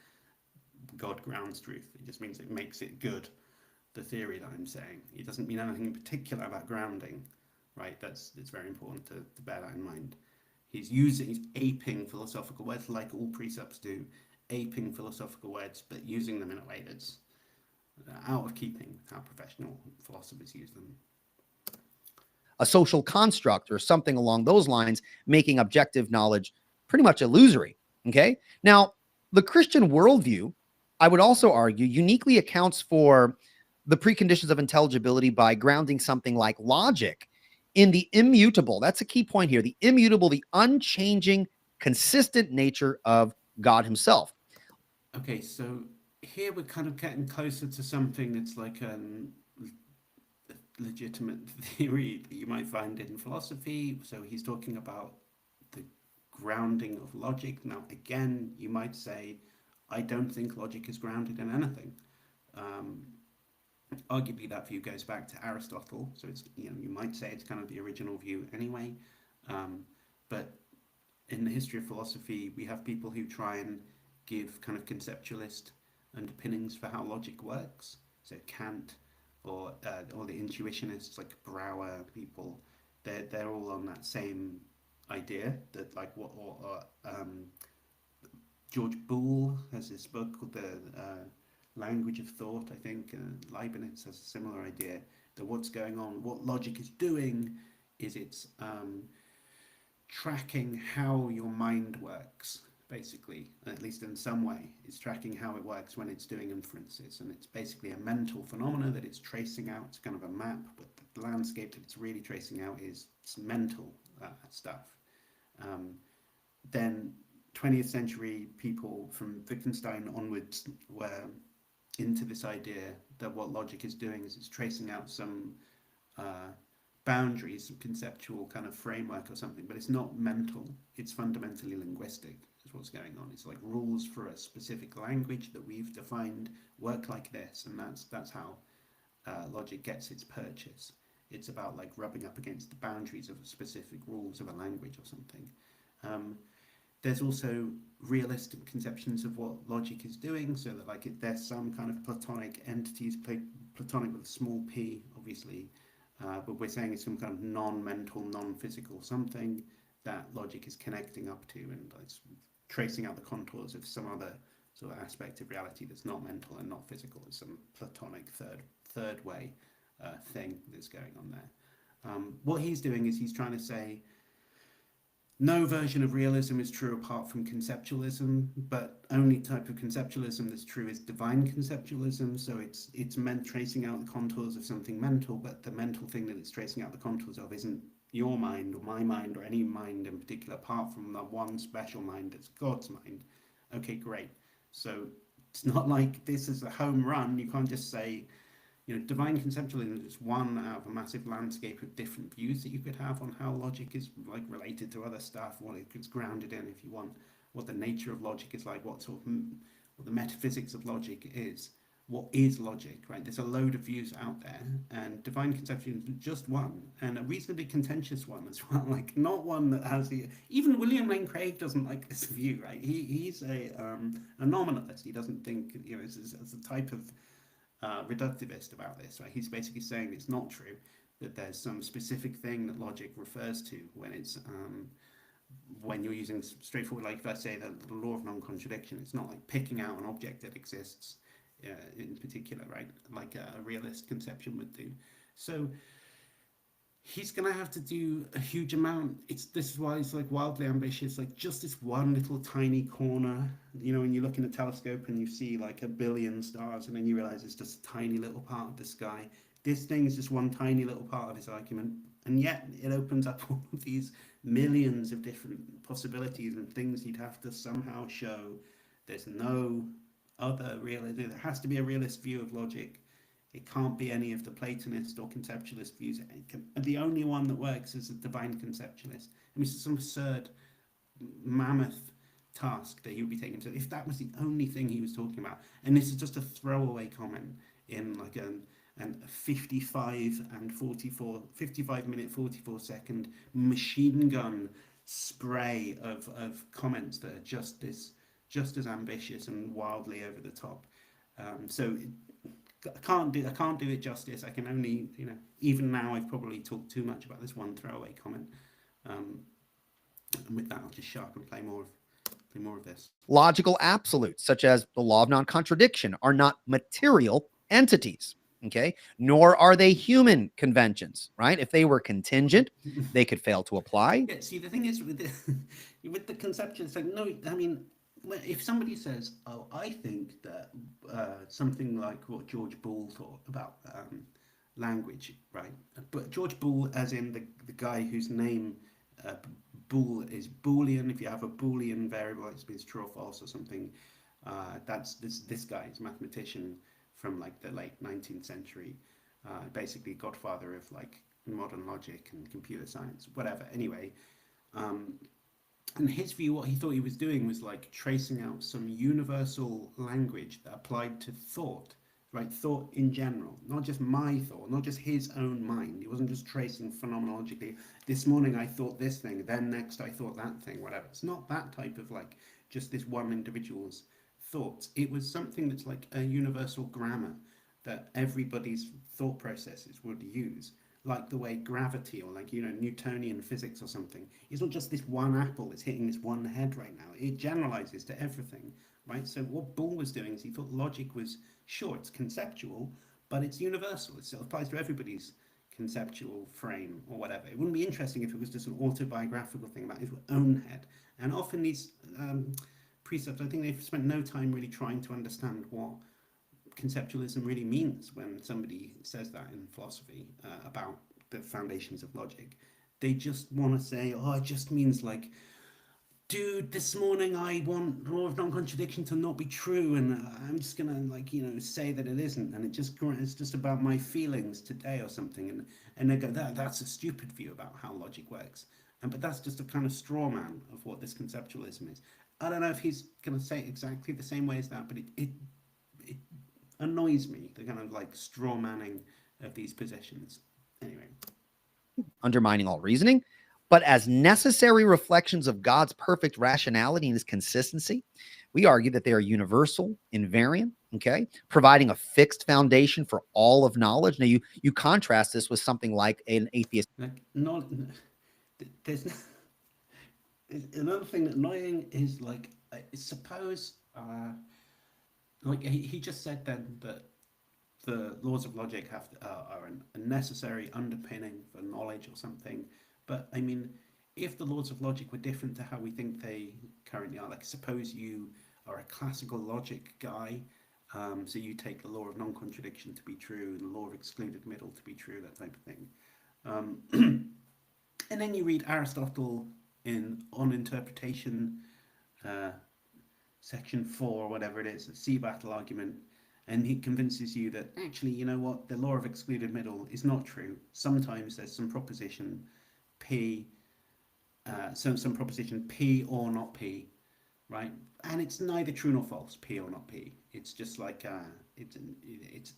God grounds truth. It just means it makes it good, the theory that I'm saying. It doesn't mean anything in particular about grounding, right? It's very important to bear that in mind. He's aping philosophical words, like all precepts do, aping philosophical words, but using them in a way that's out of keeping with how professional philosophers use them. A social construct or something along those lines, making objective knowledge pretty much illusory. Okay. Now, the Christian worldview, I would also argue, uniquely accounts for the preconditions of intelligibility by grounding something like logic in the immutable. That's a key point here. The immutable, the unchanging, consistent nature of God himself. Okay, so here we're kind of getting closer to something that's like a legitimate theory that you might find in philosophy. So he's talking about the grounding of logic. Now, again, you might say, I don't think logic is grounded in anything. Arguably, that view goes back to Aristotle, so it's, you might say it's kind of the original view anyway. But in the history of philosophy, we have people who try and give kind of conceptualist underpinnings for how logic works. So Kant or the intuitionists like Brouwer people, they're all on that same idea that George Boole has this book called the Language of Thought, I think. Leibniz has a similar idea that what's going on, what logic is doing, is it's tracking how your mind works, basically, at least in some way. It's tracking how it works when it's doing inferences, and it's basically a mental phenomena that it's tracing out. It's kind of a map, but the landscape that it's really tracing out is mental stuff. Then 20th century people from Wittgenstein onwards were into this idea that what logic is doing is it's tracing out some boundaries, some conceptual kind of framework or something, but it's not mental, it's fundamentally linguistic is what's going on. It's like rules for a specific language that we've defined work like this, and that's how logic gets its purchase. It's about like rubbing up against the boundaries of specific rules of a language or something. There's also realistic conceptions of what logic is doing, so that there's some kind of Platonic entities, Platonic with a small p, obviously, but we're saying it's some kind of non-mental, non-physical something that logic is connecting up to, and it's tracing out the contours of some other sort of aspect of reality that's not mental and not physical. It's some Platonic third way thing that's going on there. What he's doing is he's trying to say no version of realism is true apart from conceptualism, but only type of conceptualism that's true is divine conceptualism. So it's meant tracing out the contours of something mental, but the mental thing that it's tracing out the contours of isn't your mind or my mind or any mind in particular, apart from the one special mind that's God's mind. Okay, great. So it's not like this is a home run. You can't just say, divine conceptualism is one out of a massive landscape of different views that you could have on how logic is like related to other stuff, what it's grounded in, if you want, what the nature of logic is like, what the metaphysics of logic is, what is logic, right? There's a load of views out there, and divine conceptualism is just one, and a reasonably contentious one as well, like not one that has even William Lane Craig doesn't like this view, right? He's a nominalist. He doesn't think, it's a type of reductivist about this, right? He's basically saying it's not true, that there's some specific thing that logic refers to when it's when you're using straightforward, like if I say the law of non-contradiction, it's not like picking out an object that exists in particular, right? Like a realist conception would do. So he's gonna have to do a huge amount. This is why he's like wildly ambitious. Like just this one little tiny corner. You know, when you look in a telescope and you see like a billion stars, and then you realize it's just a tiny little part of the sky. This thing is just one tiny little part of his argument, and yet it opens up all of these millions of different possibilities and things he'd have to somehow show. There's no other real. There has to be a realist view of logic. It can't be any of the Platonist or conceptualist views. The only one that works is the divine conceptualist. I mean, it's some absurd, mammoth task that he would be taking to. If that was the only thing he was talking about, and this is just a throwaway comment in like a 55 minute 44 second machine gun spray of comments that are just as ambitious and wildly over the top. So I can't do it justice. I can only, even now I've probably talked too much about this one throwaway comment. And with that, I'll just shut up and play more of this. Logical absolutes, such as the law of non-contradiction, are not material entities. Okay, nor are they human conventions, right? If they were contingent, they could fail to apply. Yeah, see, the thing is with the conception, it's like, no, I mean, if somebody says, oh, I think that something like what George Boole thought about language, right? But George Boole, as in the guy whose name Boole is Boolean. If you have a Boolean variable, it means true or false or something. That's this guy is a mathematician from like the late 19th century, basically godfather of like modern logic and computer science, whatever. Anyway, and his view, what he thought he was doing was like tracing out some universal language that applied to thought, right? Thought in general, not just my thought, not just his own mind. He wasn't just tracing phenomenologically. This morning I thought this thing, then next I thought that thing, whatever. It's not that type of like just this one individual's thoughts. It was something that's like a universal grammar that everybody's thought processes would use, like the way gravity or like Newtonian physics or something. It's not just this one apple that's hitting this one head right now. It generalizes to everything, right? So what Boole was doing is he thought logic was, sure, it's conceptual, but it's universal. It still applies to everybody's conceptual frame or whatever. It wouldn't be interesting if it was just an autobiographical thing about his own head. And often these precepts, I think they've spent no time really trying to understand what conceptualism really means when somebody says that in philosophy about the foundations of logic. They just want to say, oh, it just means like, dude, this morning I want law of non-contradiction to not be true, and I'm just gonna like say that it isn't, and it's just about my feelings today or something, and they go, that's a stupid view about how logic works, but that's just a kind of straw man of what this conceptualism is. I don't know if he's gonna say it exactly the same way as that, but it annoys me, the kind of like straw manning of these positions. Anyway, undermining all reasoning, but as necessary reflections of God's perfect rationality and his consistency. We argue that they are universal, invariant, okay, providing a fixed foundation for all of knowledge. Now, you contrast this with something like an atheist. like there's another thing that's annoying is like, suppose like he just said then that the laws of logic are a necessary underpinning for knowledge or something. But I mean, if the laws of logic were different to how we think they currently are, like suppose you are a classical logic guy, so you take the law of non-contradiction to be true, the law of excluded middle to be true, that type of thing. And then you read Aristotle on interpretation, section 4 or whatever it is, the sea battle argument, and he convinces you that actually, you know what, the law of excluded middle is not true. Sometimes there's some proposition P, some proposition P or not P, right? And it's neither true nor false, P or not P. It's just like it's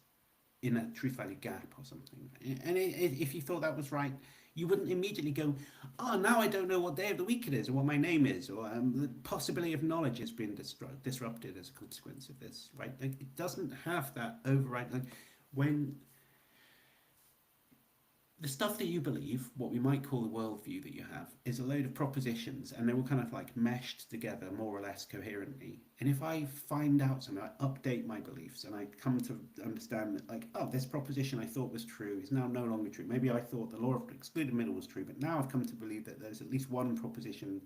in a truth value gap or something. And if you thought that was right, you wouldn't immediately go, oh, now I don't know what day of the week it is or what my name is, or the possibility of knowledge has been disrupted as a consequence of this, right? Like, it doesn't have that override. Like, when the stuff that you believe, what we might call the worldview that you have, is a load of propositions, and they're all kind of like meshed together more or less coherently. And if I find out something, I update my beliefs, and I come to understand that, like, oh, this proposition I thought was true is now no longer true. Maybe I thought the law of excluded middle was true, but now I've come to believe that there's at least one proposition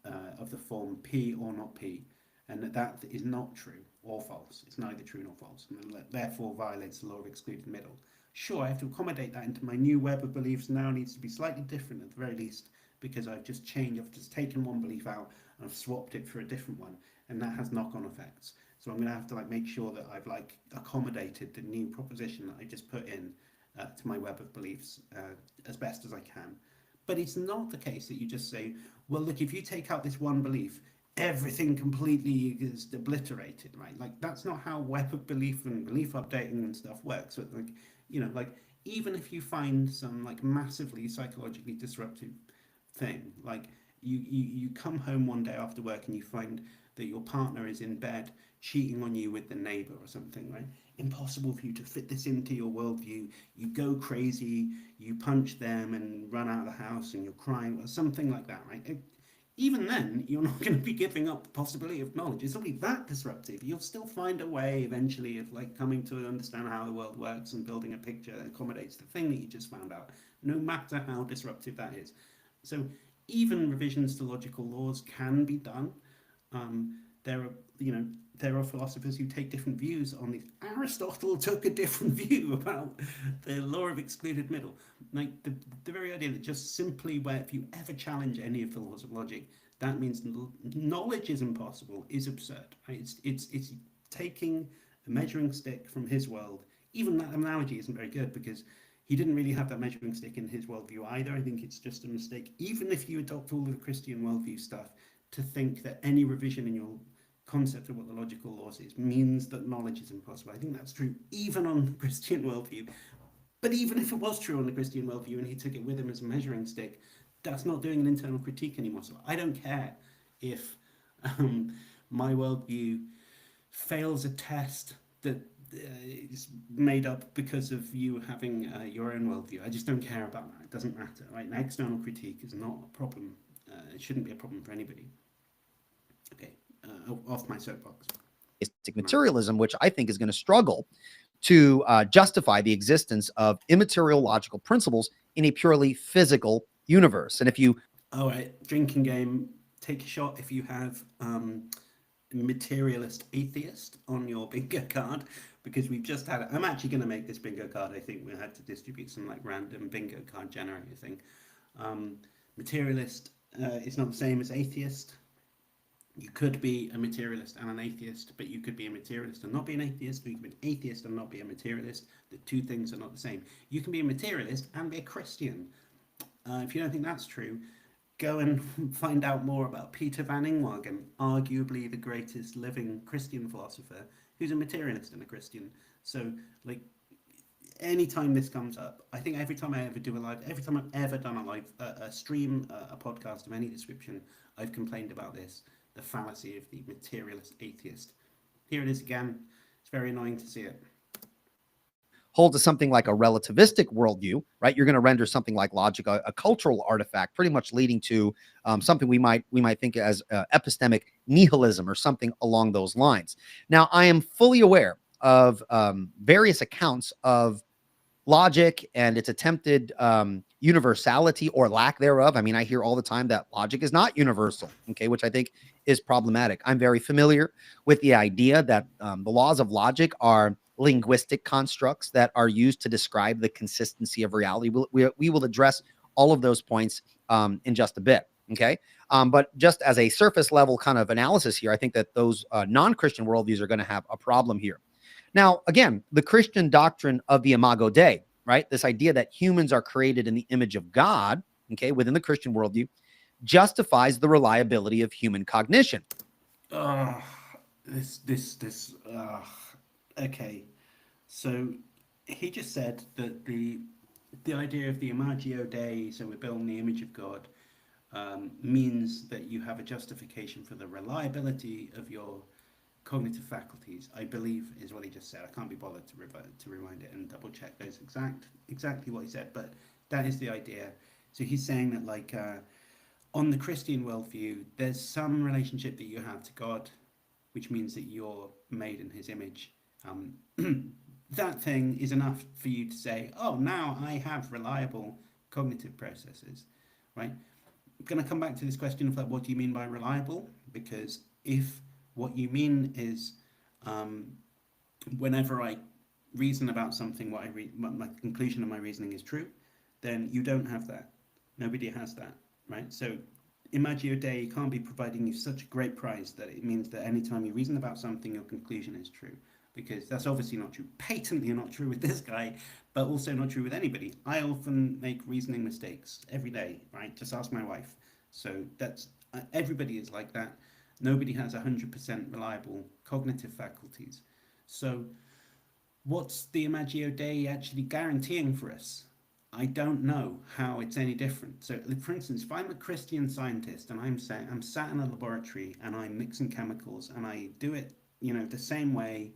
of the form P or not P, and that is not true or false. It's neither true nor false, and therefore violates the law of excluded middle. Sure, I have to accommodate that into my new web of beliefs. Now needs to be slightly different at the very least, because I've just taken one belief out and I've swapped it for a different one, and that has knock-on effects. So I'm going to have to like make sure that I've like accommodated the new proposition that I just put in to my web of beliefs as best as I can. But it's not the case that you just say, well, look, if you take out this one belief, everything completely is obliterated, right? Like, that's not how web of belief and belief updating and stuff works. So, like, like, even if you find some like massively psychologically disruptive thing, like you come home one day after work and you find that your partner is in bed cheating on you with the neighbor or something, right? Impossible for you to fit this into your worldview. You go crazy, you punch them and run out of the house and you're crying or something like that, right? Even then, you're not going to be giving up the possibility of knowledge. It's not be that disruptive. You'll still find a way eventually of like coming to understand how the world works and building a picture that accommodates the thing that you just found out, no matter how disruptive that is. So even revisions to logical laws can be done. There are, there are philosophers who take different views on these. Aristotle took a different view about the law of excluded middle. Like the very idea that just simply where if you ever challenge any of the laws of logic, that means knowledge is impossible, is absurd. Right? It's taking a measuring stick from his world. Even that analogy isn't very good because he didn't really have that measuring stick in his worldview either. I think it's just a mistake. Even if you adopt all of the Christian worldview stuff, to think that any revision in your concept of what the logical laws is means that knowledge is impossible. I think that's true even on the Christian worldview. But even if it was true on the Christian worldview and he took it with him as a measuring stick, that's not doing an internal critique anymore. So I don't care if my worldview fails a test that is made up because of you having your own worldview. I just don't care about that. It doesn't matter, right? An external critique is not a problem. It shouldn't be a problem for anybody. Okay, off my soapbox. Materialism, which I think is going to struggle to justify the existence of immaterial logical principles in a purely physical universe. And if you... All right, drinking game, take a shot if you have materialist atheist on your bingo card, because we've just had it. I'm actually going to make this bingo card. I think we had to distribute some like random bingo card generator thing. Materialist is not the same as atheist. You could be a materialist and an atheist, but you could be a materialist and not be an atheist, or you could be an atheist and not be a materialist. The two things are not the same. You can be a materialist and be a Christian. If you don't think that's true, go and find out more about Peter van Inwagen, arguably the greatest living Christian philosopher, who's a materialist and a Christian. So, like, anytime this comes up, I think every time I ever do a live, every time I've ever done a live, a stream, a podcast of any description, I've complained about this. The fallacy of the materialist atheist. Here it is again. It's very annoying to see it. Hold to something like a relativistic worldview, right? You're going to render something like logic a cultural artifact, pretty much leading to something we might think as epistemic nihilism or something along those lines. Now, I am fully aware of various accounts of logic and its attempted universality or lack thereof. I mean, I hear all the time that logic is not universal, okay, which I think is problematic. I'm very familiar with the idea that the laws of logic are linguistic constructs that are used to describe the consistency of reality. We will address all of those points in just a bit, okay? But just as a surface level kind of analysis here, I think that those non-Christian worldviews are going to have a problem here. Now, again, the Christian doctrine of the Imago Dei, right? This idea that humans are created in the image of God, okay, within the Christian worldview, justifies the reliability of human cognition. Okay. So he just said that the idea of the Imagio Dei, so we're built in the image of God, means that you have a justification for the reliability of your cognitive faculties. I believe is what he just said. I can't be bothered to rewind it and double check those exactly what he said, but that is the idea. So he's saying that like on the Christian worldview, there's some relationship that you have to God, which means that you're made in His image. Um, that thing is enough for you to say, oh, now I have reliable cognitive processes, right? I'm going to come back to this question of like, what do you mean by reliable? Because if what you mean is um, whenever I reason about something, my conclusion of my reasoning is true, then you don't have that. Nobody has that, right? So Imagio Dei can't be providing you such a great prize that it means that anytime you reason about something, your conclusion is true. Because that's obviously not true. Patently not true with this guy, but also not true with anybody. I often make reasoning mistakes every day, right? Just ask my wife. So that's everybody is like that. Nobody has 100% reliable cognitive faculties. So what's the Imagio Dei actually guaranteeing for us? I don't know how it's any different. So, for instance, if I'm a Christian scientist and I'm sat in a laboratory and I'm mixing chemicals and I do it, the same way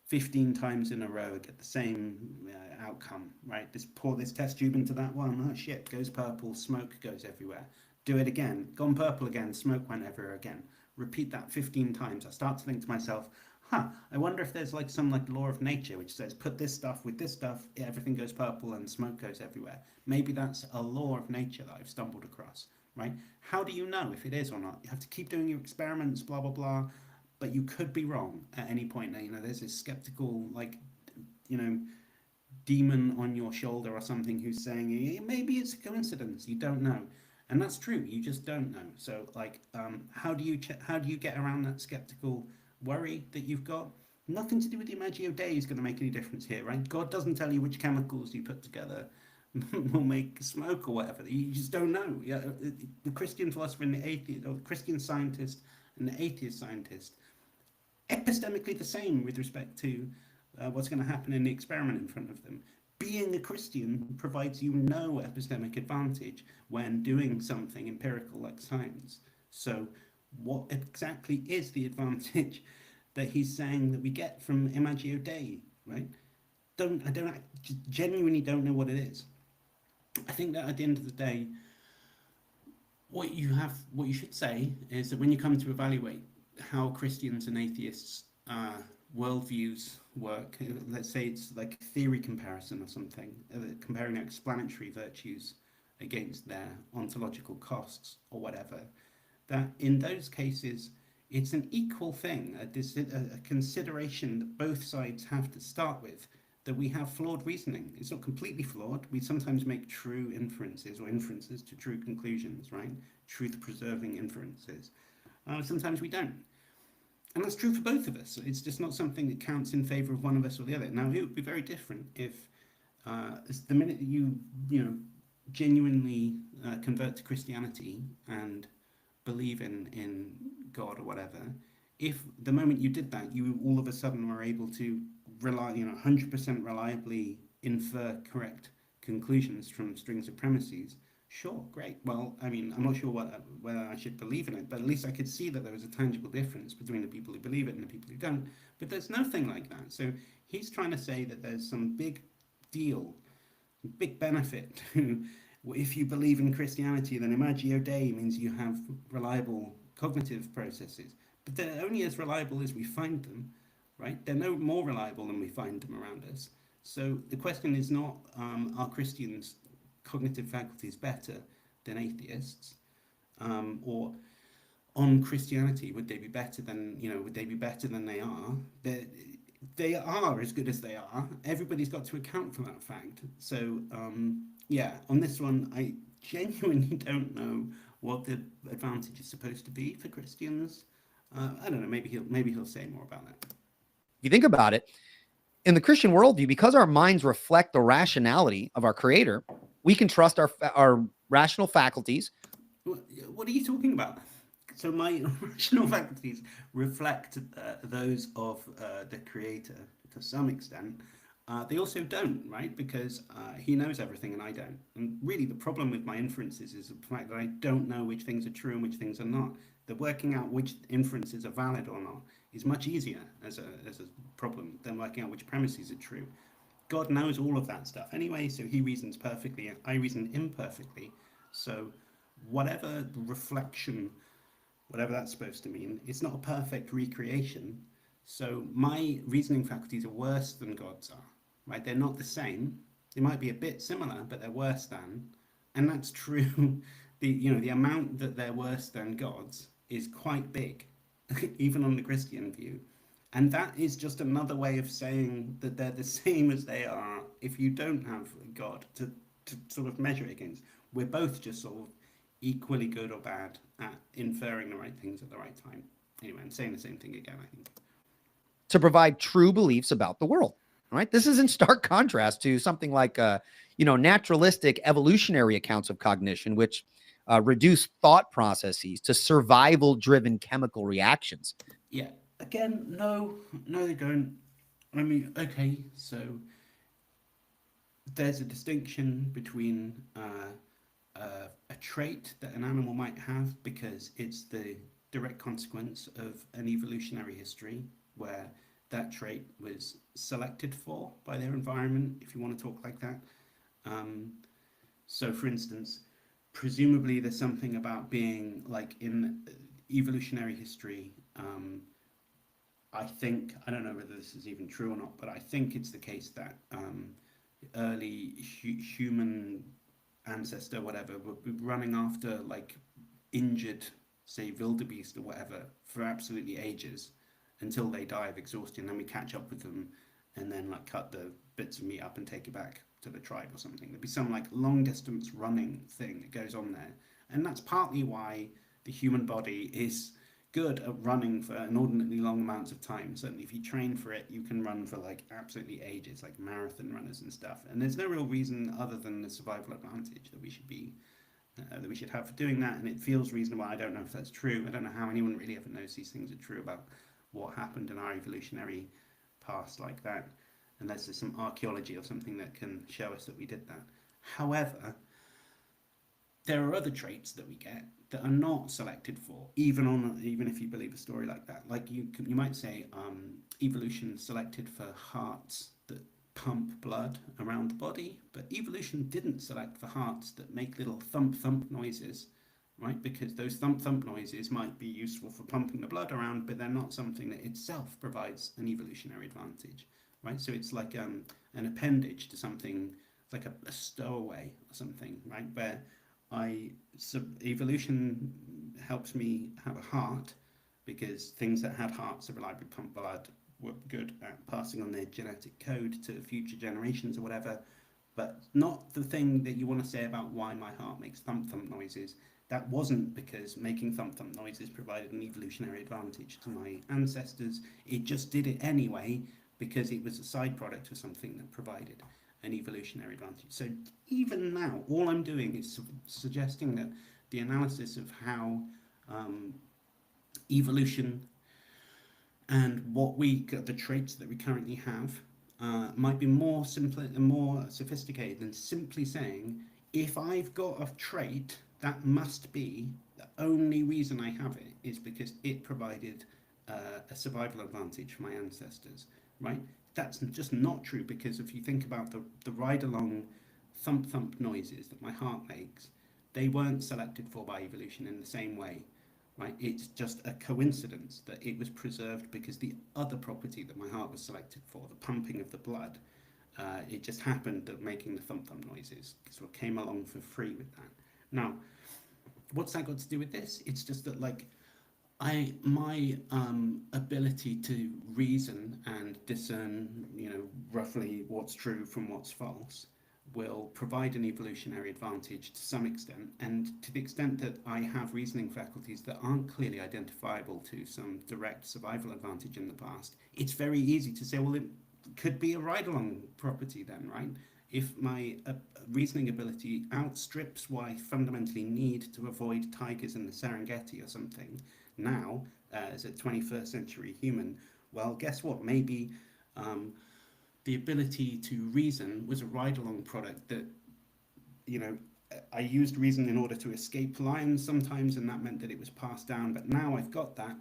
15 times in a row, get the same outcome, right? Pour this test tube into that one. Oh shit, goes purple, smoke goes everywhere. Do it again, gone purple again, smoke went everywhere again. Repeat that 15 times. I start to think to myself, I wonder if there's like some like law of nature which says put this stuff with this stuff, everything goes purple and smoke goes everywhere. Maybe that's a law of nature that I've stumbled across, right? How do you know if it is or not? You have to keep doing your experiments, blah blah blah, but you could be wrong at any point. There's this skeptical like, you know, demon on your shoulder or something who's saying maybe it's a coincidence. You don't know, and that's true. You just don't know. So like, how do you get around that skeptical worry that you've got? Nothing to do with the Imagio Dei is going to make any difference here, right? God doesn't tell you which chemicals you put together will make smoke or whatever. You just don't know. Yeah, the Christian philosopher and the atheist, or the Christian scientist and the atheist scientist, epistemically the same with respect to what's going to happen in the experiment in front of them. Being a Christian provides you no epistemic advantage when doing something empirical like science. So what exactly is the advantage that he's saying that we get from Imagio Dei, right? I genuinely don't know what it is. I think that at the end of the day, what you should say is that when you come to evaluate how Christians and atheists worldviews work, let's say it's like theory comparison or something, comparing explanatory virtues against their ontological costs or whatever, that in those cases it's an equal thing, a consideration that both sides have to start with, that we have flawed reasoning. It's not completely flawed. We sometimes make true inferences or inferences to true conclusions, right? Truth preserving inferences. Sometimes we don't. And that's true for both of us. It's just not something that counts in favor of one of us or the other. Now, it would be very different if the minute that you genuinely convert to Christianity and believe in God or whatever, if the moment you did that, you all of a sudden were able to rely, 100% reliably infer correct conclusions from strings of premises, sure, great. Well, I mean, I'm not sure whether I should believe in it, but at least I could see that there was a tangible difference between the people who believe it and the people who don't. But there's nothing like that. So he's trying to say that there's some big deal, big benefit to if you believe in Christianity, then Imagio Dei means you have reliable cognitive processes. But they're only as reliable as we find them, right? They're no more reliable than we find them around us. So the question is not, are Christians' cognitive faculties better than atheists? Or on Christianity, would they be better than, they are? They are as good as they are. Everybody's got to account for that fact. So, yeah, on this one, I genuinely don't know what the advantage is supposed to be for Christians. I don't know. Maybe he'll say more about that. If you think about it, in the Christian worldview, because our minds reflect the rationality of our Creator, we can trust our rational faculties. What are you talking about? So my rational faculties reflect those of the Creator to some extent. They also don't, right? Because he knows everything and I don't. And really, the problem with my inferences is the fact that I don't know which things are true and which things are not. The working out which inferences are valid or not is much easier as a problem than working out which premises are true. God knows all of that stuff anyway, so he reasons perfectly, I reason imperfectly. So, whatever reflection, whatever that's supposed to mean, it's not a perfect recreation. So, my reasoning faculties are worse than God's are, right? They're not the same. They might be a bit similar, but they're worse than. And that's true. The amount that they're worse than God's is quite big, even on the Christian view. And that is just another way of saying that they're the same as they are if you don't have God to sort of measure it against. We're both just sort of equally good or bad at inferring the right things at the right time. Anyway, I'm saying the same thing again, I think. To provide true beliefs about the world. Right? This is in stark contrast to something like, naturalistic evolutionary accounts of cognition, which reduce thought processes to survival-driven chemical reactions. Yeah. Again, no, they don't. I mean, okay, so there's a distinction between a trait that an animal might have because it's the direct consequence of an evolutionary history where that trait was selected for by their environment, if you want to talk like that. Um, so, for instance, presumably there's something about being like in evolutionary history. I don't know whether this is even true or not, but I think it's the case that early human ancestor, whatever, would be running after like injured, say, wildebeest or whatever, for absolutely ages until they die of exhaustion. Then we catch up with them and then like cut the bits of meat up and take it back to the tribe or something. There'd be some like long distance running thing that goes on there. And that's partly why the human body is good at running for inordinately long amounts of time. Certainly, if you train for it, you can run for like absolutely ages, like marathon runners and stuff. And there's no real reason other than the survival advantage that we should have for doing that. And it feels reasonable. I don't know if that's true. I don't know how anyone really ever knows these things are true about what happened in our evolutionary past like that, unless there's some archaeology or something that can show us that we did that. However, there are other traits that we get that are not selected for, even if you believe a story like that. Like you might say, evolution selected for hearts that pump blood around the body, but evolution didn't select for hearts that make little thump thump noises, right? Because those thump thump noises might be useful for pumping the blood around, but they're not something that itself provides an evolutionary advantage, right? So it's like an appendage to something, like a stowaway or something, right? Where evolution helps me have a heart because things that had hearts that reliably pump blood were good at passing on their genetic code to future generations or whatever, but not the thing that you want to say about why my heart makes thump thump noises. That wasn't because making thump thump noises provided an evolutionary advantage to my ancestors. It just did it anyway because it was a side product of something that provided an evolutionary advantage. So even now, all I'm doing is suggesting that the analysis of how evolution and the traits that we currently have might be more simple and more sophisticated than simply saying, if I've got a trait, that must be the only reason I have it is because it provided a survival advantage for my ancestors, right? That's just not true, because if you think about the ride along thump thump noises that my heart makes, they weren't selected for by evolution in the same way, right? It's just a coincidence that it was preserved because the other property that my heart was selected for, the pumping of the blood, it just happened that making the thump thump noises sort of came along for free with that. Now, what's that got to do with this? It's just that like my ability to reason and discern, roughly what's true from what's false, will provide an evolutionary advantage to some extent, and to the extent that I have reasoning faculties that aren't clearly identifiable to some direct survival advantage in the past, it's very easy to say, well, it could be a ride-along property then, right? If my reasoning ability outstrips what I fundamentally need to avoid tigers in the Serengeti or something, now, as a 21st century human, well, guess what? Maybe the ability to reason was a ride-along product that, you know, I used reason in order to escape lines sometimes, and that meant that it was passed down. But now I've got that,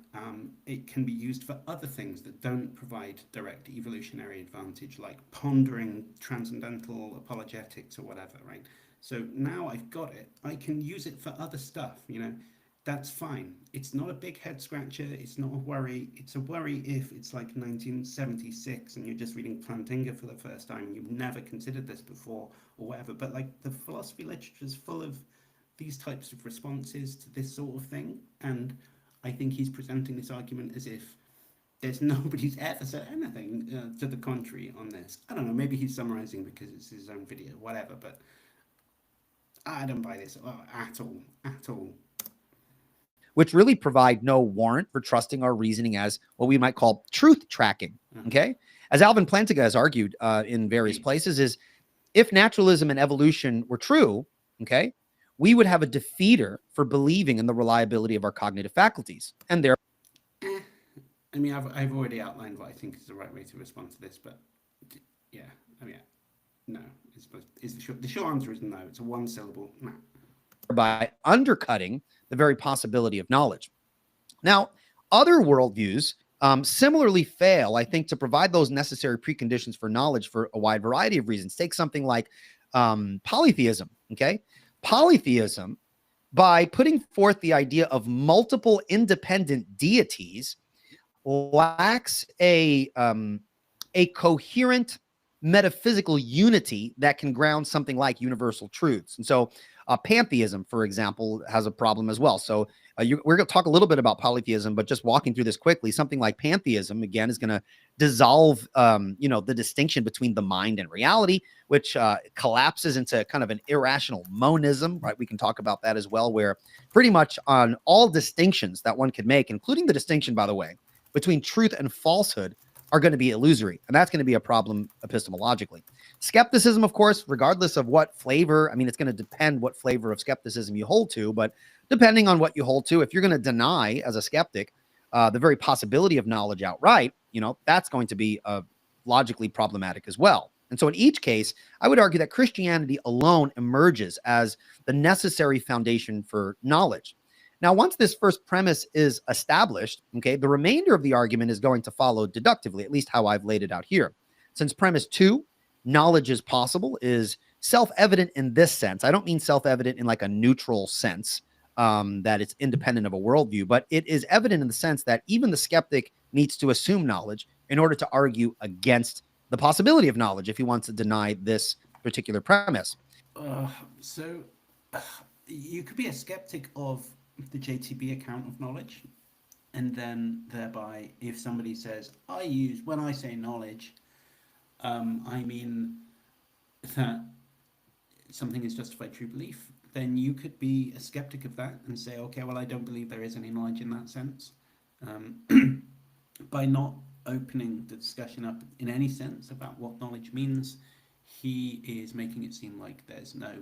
it can be used for other things that don't provide direct evolutionary advantage, like pondering transcendental apologetics or whatever, right? So now I've got it. I can use it for other stuff, you know. That's fine. It's not a big head scratcher. It's not a worry. It's a worry if it's like 1976 and you're just reading Plantinga for the first time. You've never considered this before or whatever. But like the philosophy literature is full of these types of responses to this sort of thing. And I think he's presenting this argument as if there's nobody's ever said anything to the contrary on this. I don't know. Maybe he's summarizing because it's his own video, whatever. But I don't buy this at all. At all. Which really provide no warrant for trusting our reasoning as what we might call truth tracking. Okay. As Alvin Plantinga has argued in various places, is if naturalism and evolution were true, okay, we would have a defeater for believing in the reliability of our cognitive faculties. And there, I mean, I've already outlined what I think is the right way to respond to this, but yeah, I mean, no. The short answer is no. It's a one syllable no. By undercutting the very possibility of knowledge. Now, other worldviews similarly fail, I think, to provide those necessary preconditions for knowledge for a wide variety of reasons. Take something like polytheism, okay? Polytheism, by putting forth the idea of multiple independent deities, lacks a coherent metaphysical unity that can ground something like universal truths. And so pantheism, for example, has a problem as well. So we're going to talk a little bit about polytheism, but just walking through this quickly, something like pantheism, again, is going to dissolve, the distinction between the mind and reality, which collapses into kind of an irrational monism, right? We can talk about that as well, where pretty much on all distinctions that one could make, including the distinction, by the way, between truth and falsehood, are going to be illusory. And that's going to be a problem epistemologically. Skepticism, of course, regardless of what flavor, I mean, it's going to depend what flavor of skepticism you hold to, but depending on what you hold to, if you're going to deny as a skeptic the very possibility of knowledge outright, that's going to be logically problematic as well. And so in each case, I would argue that Christianity alone emerges as the necessary foundation for knowledge. Now, once this first premise is established, okay, the remainder of the argument is going to follow deductively, at least how I've laid it out here. Since premise 2, knowledge is possible, is self-evident in this sense. I don't mean self-evident in like a neutral sense, that it's independent of a worldview, but it is evident in the sense that even the skeptic needs to assume knowledge in order to argue against the possibility of knowledge if he wants to deny this particular premise. So you could be a skeptic of the JTB account of knowledge, and then thereby, if somebody says, when I say knowledge, I mean that something is justified true belief, then you could be a skeptic of that and say, okay, well, I don't believe there is any knowledge in that sense. By not opening the discussion up in any sense about what knowledge means, he is making it seem like there's no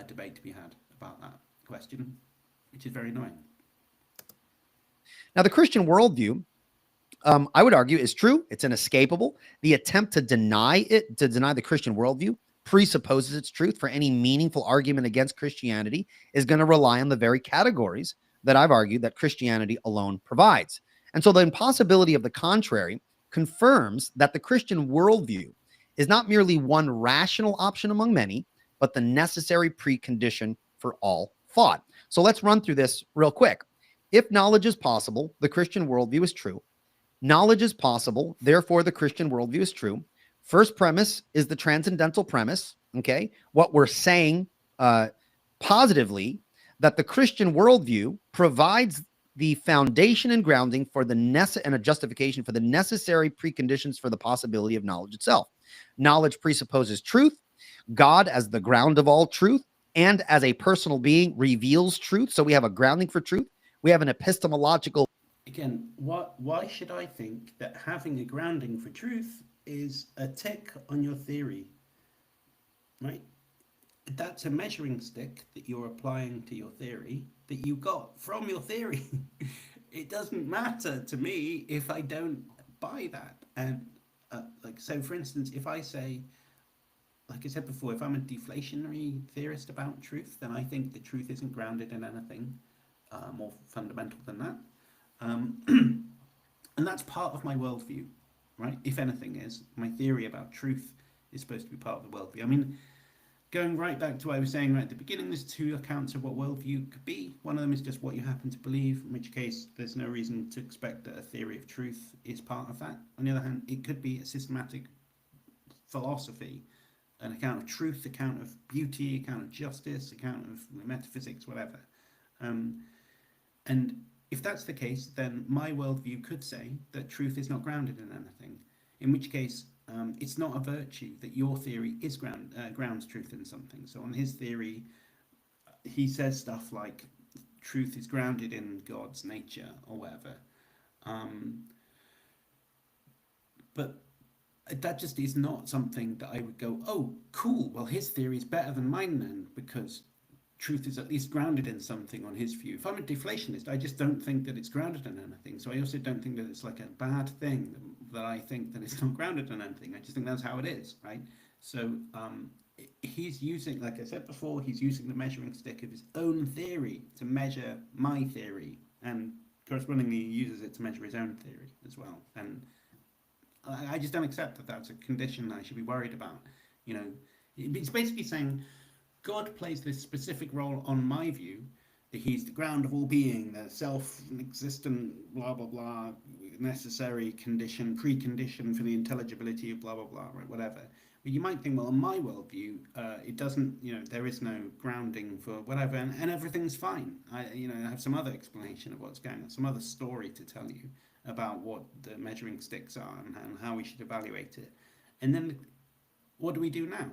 debate to be had about that question, which is very annoying. Now, the Christian worldview, I would argue, is true. It's inescapable. The attempt to deny the Christian worldview, presupposes its truth. For any meaningful argument against Christianity is going to rely on the very categories that I've argued that Christianity alone provides. And so the impossibility of the contrary confirms that the Christian worldview is not merely one rational option among many, but the necessary precondition for all thought. So let's run through this real quick. If knowledge is possible, the Christian worldview is true. Knowledge is possible, therefore the Christian worldview is true. First premise is the transcendental premise, okay? What we're saying positively, that the Christian worldview provides the foundation and grounding for and a justification for the necessary preconditions for the possibility of knowledge itself. Knowledge presupposes truth. God, as the ground of all truth, and as a personal being, reveals truth. So we have a grounding for truth. We have an epistemological. Again, why should I think that having a grounding for truth is a tick on your theory, right? That's a measuring stick that you're applying to your theory that you got from your theory. It doesn't matter to me if I don't buy that. And so for instance, if I say, like I said before, if I'm a deflationary theorist about truth, then I think the truth isn't grounded in anything more fundamental than that. And that's part of my worldview, right? If anything is, my theory about truth is supposed to be part of the worldview. I mean, going right back to what I was saying right at the beginning, there's two accounts of what worldview could be. One of them is just what you happen to believe, in which case there's no reason to expect that a theory of truth is part of that. On the other hand, it could be a systematic philosophy, an account of truth, account of beauty, account of justice, account of metaphysics, whatever. And if that's the case, then my worldview could say that truth is not grounded in anything, in which case it's not a virtue that your theory is grounds truth in something. So on his theory, he says stuff like truth is grounded in God's nature or whatever. But that just is not something that I would go, oh, cool, well, his theory is better than mine then, because truth is at least grounded in something on his view. If I'm a deflationist, I just don't think that it's grounded in anything. So I also don't think that it's like a bad thing that I think that it's not grounded in anything. I just think that's how it is, right? So he's using, like I said before, he's using the measuring stick of his own theory to measure my theory, and correspondingly he uses it to measure his own theory as well. And I just don't accept that that's a condition that I should be worried about. You know, it's basically saying God plays this specific role on my view, that he's the ground of all being, the self-existent, blah, blah, blah, necessary condition, precondition for the intelligibility of blah, blah, blah, right, whatever. But you might think, well, on my worldview, it doesn't, you know, there is no grounding for whatever, and everything's fine. I have some other explanation of what's going on, some other story to tell you about what the measuring sticks are and how we should evaluate it. And then what do we do now?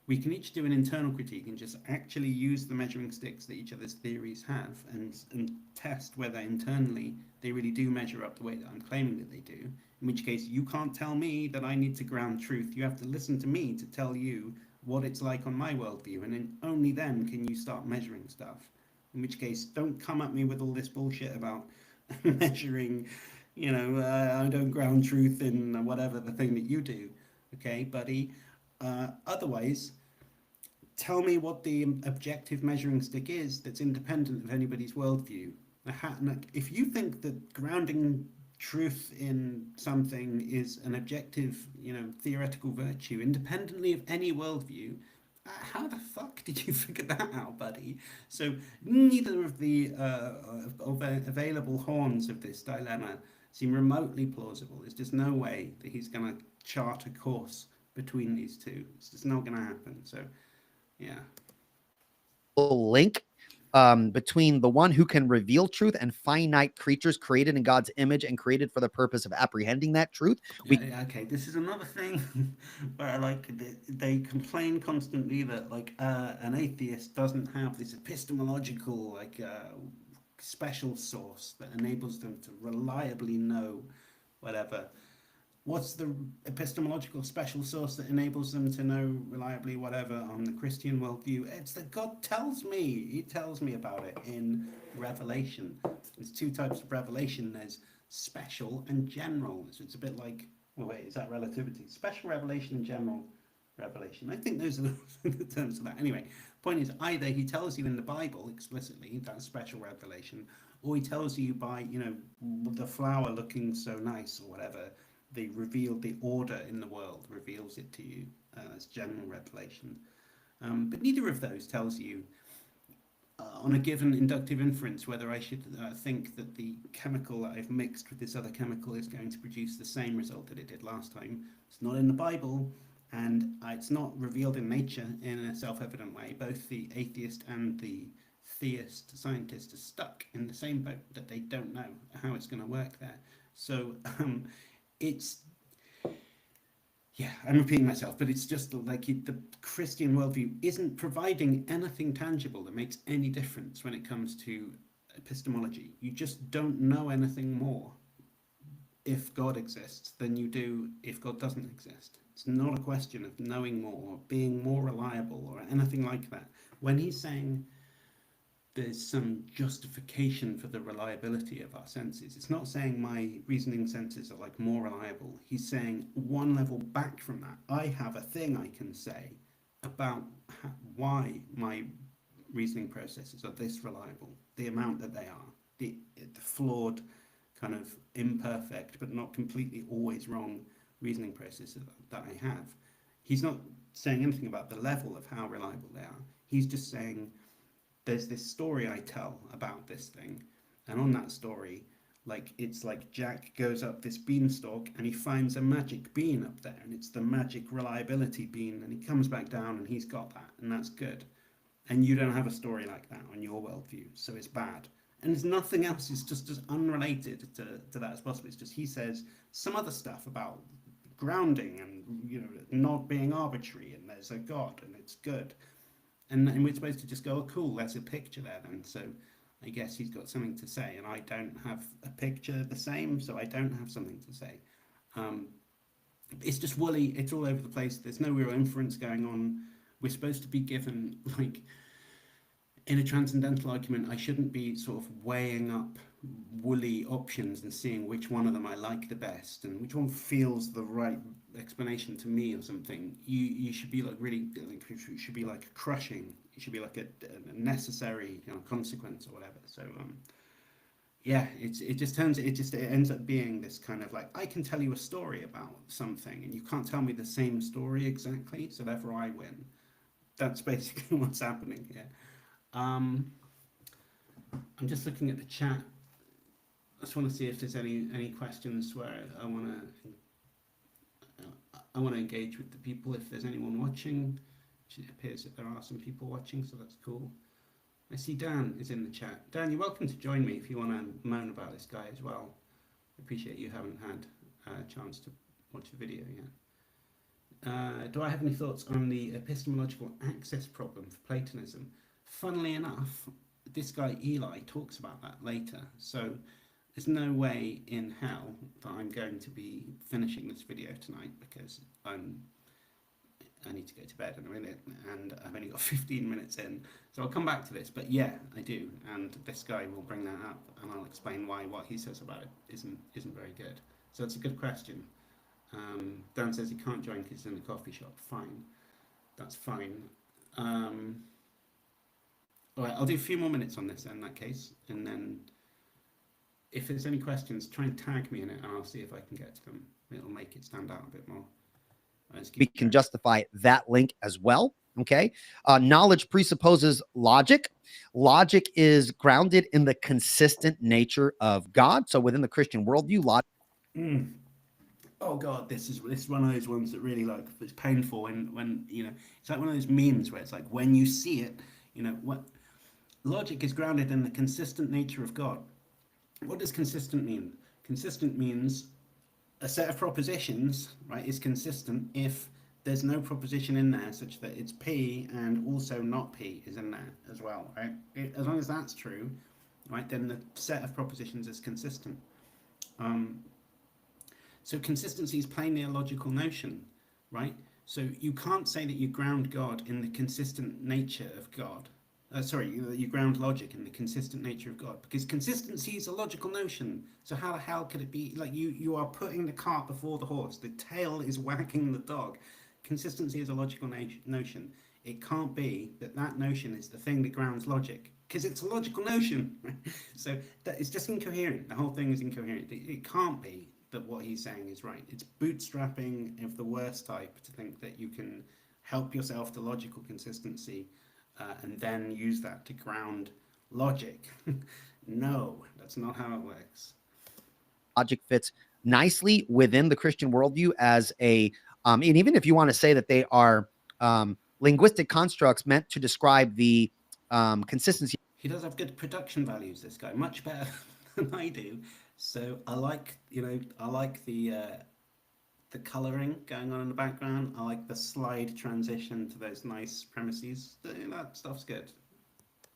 We can each do an internal critique and just actually use the measuring sticks that each other's theories have and test whether internally they really do measure up the way that I'm claiming that they do. In which case, you can't tell me that I need to ground truth. You have to listen to me to tell you what it's like on my worldview, and then only then can you start measuring stuff. In which case, don't come at me with all this bullshit about measuring, you know, I don't ground truth in whatever the thing that you do. Okay, buddy? Otherwise, tell me what the objective measuring stick is that's independent of anybody's worldview. If you think that grounding truth in something is an objective, you know, theoretical virtue independently of any worldview, how the fuck did you figure that out, buddy? So neither of the available horns of this dilemma seem remotely plausible. There's just no way that he's going to chart a course between these two. It's just not going to happen. So, yeah. Link between the one who can reveal truth and finite creatures created in God's image and created for the purpose of apprehending that truth. Okay, this is another thing where like they complain constantly that like an atheist doesn't have this epistemological like special source that enables them to reliably know whatever. What's the epistemological special source that enables them to know reliably whatever on the Christian worldview? It's that God tells me. He tells me about it in Revelation. There's two types of revelation. There's special and general. So it's a bit like, well, wait, is that relativity? Special revelation and general revelation. I think those are the terms of that. Anyway, point is either he tells you in the Bible explicitly, that's special revelation, or he tells you by, you know, the flower looking so nice or whatever, they revealed the order in the world, reveals it to you as general revelation. But neither of those tells you on a given inductive inference whether I should think that the chemical that I've mixed with this other chemical is going to produce the same result that it did last time. It's not in the Bible, and it's not revealed in nature in a self-evident way. Both the atheist and the theist scientist are stuck in the same boat, that they don't know how it's going to work there. So I'm repeating myself, but it's just like the Christian worldview isn't providing anything tangible that makes any difference when it comes to epistemology. You just don't know anything more if God exists than you do if God doesn't exist. It's not a question of knowing more, or being more reliable, or anything like that. When he's saying there's some justification for the reliability of our senses. It's not saying my reasoning senses are like more reliable. He's saying one level back from that, I have a thing I can say about why my reasoning processes are this reliable, the amount that they are, the flawed, kind of imperfect, but not completely always wrong reasoning processes that I have. He's not saying anything about the level of how reliable they are. He's just saying there's this story I tell about this thing, and on that story, like it's like Jack goes up this beanstalk and he finds a magic bean up there, and it's the magic reliability bean, and he comes back down and he's got that, and that's good. And you don't have a story like that on your worldview, so it's bad. And there's nothing else. It's just as unrelated to that as possible. It's just he says some other stuff about grounding and not being arbitrary, and there's a God and it's good. And we're supposed to just go, oh, cool, there's a picture there then. So I guess he's got something to say, and I don't have a picture the same, so I don't have something to say. It's just woolly. It's all over the place. There's no real inference going on. We're supposed to be given, like, in a transcendental argument, I shouldn't be sort of weighing up woolly options and seeing which one of them I like the best and which one feels the right explanation to me or something. You should be like really, like, it should be like crushing. It should be like a necessary consequence or whatever. So yeah, it ends up being this kind of like, I can tell you a story about something and you can't tell me the same story exactly, so therefore I win. That's basically what's happening here. I'm just looking at the chat. I just want to see if there's any questions where I want to engage with the people. If there's anyone watching, it appears that there are some people watching, so that's cool. I see Dan is in the chat. Dan, you're welcome to join me if you want to moan about this guy as well. I appreciate you haven't had a chance to watch the video yet. Do I have any thoughts on the epistemological access problem for Platonism? Funnily enough, this guy Eli talks about that later, so there's no way in hell that I'm going to be finishing this video tonight, because I need to go to bed in a minute and I've only got 15 minutes in, so I'll come back to this. But yeah, I do, and this guy will bring that up and I'll explain why what he says about it isn't very good. So it's a good question. Dan says he can't join because he's in the coffee shop. Fine, that's fine. All right, I'll do a few more minutes on this in that case, and then if there's any questions, try and tag me in it and I'll see if I can get to them. It'll make it stand out a bit more. We can justify that link as well. Okay. Knowledge presupposes logic. Logic is grounded in the consistent nature of God. So within the Christian worldview, logic. Oh God, this is one of those ones that really, like, it's painful when it's like one of those memes where it's like, when you see it, what logic is grounded in the consistent nature of God. What does consistent mean? Consistent means a set of propositions, right, is consistent if there's no proposition in there such that it's P and also not P is in there as well, right? As long as that's true, right, then the set of propositions is consistent. So consistency is plainly a logical notion, right? So you can't say that you ground God in the consistent nature of God. You ground logic in the consistent nature of God, because consistency is a logical notion. So how the hell could it be? Like, you are putting the cart before the horse. The tail is wagging the dog. Consistency is a logical notion. It can't be that notion is the thing that grounds logic, because it's a logical notion. So that it's just incoherent. The whole thing is incoherent. It can't be that what he's saying is right. It's bootstrapping of the worst type to think that you can help yourself to logical consistency and then use that to ground logic. No, that's not how it works. Logic fits nicely within the Christian worldview as a, and even if you want to say that they are linguistic constructs meant to describe the consistency. He does have good production values, this guy, much better than I do. So I like, the coloring going on in the background. I like the slide transition to those nice premises. That stuff's good.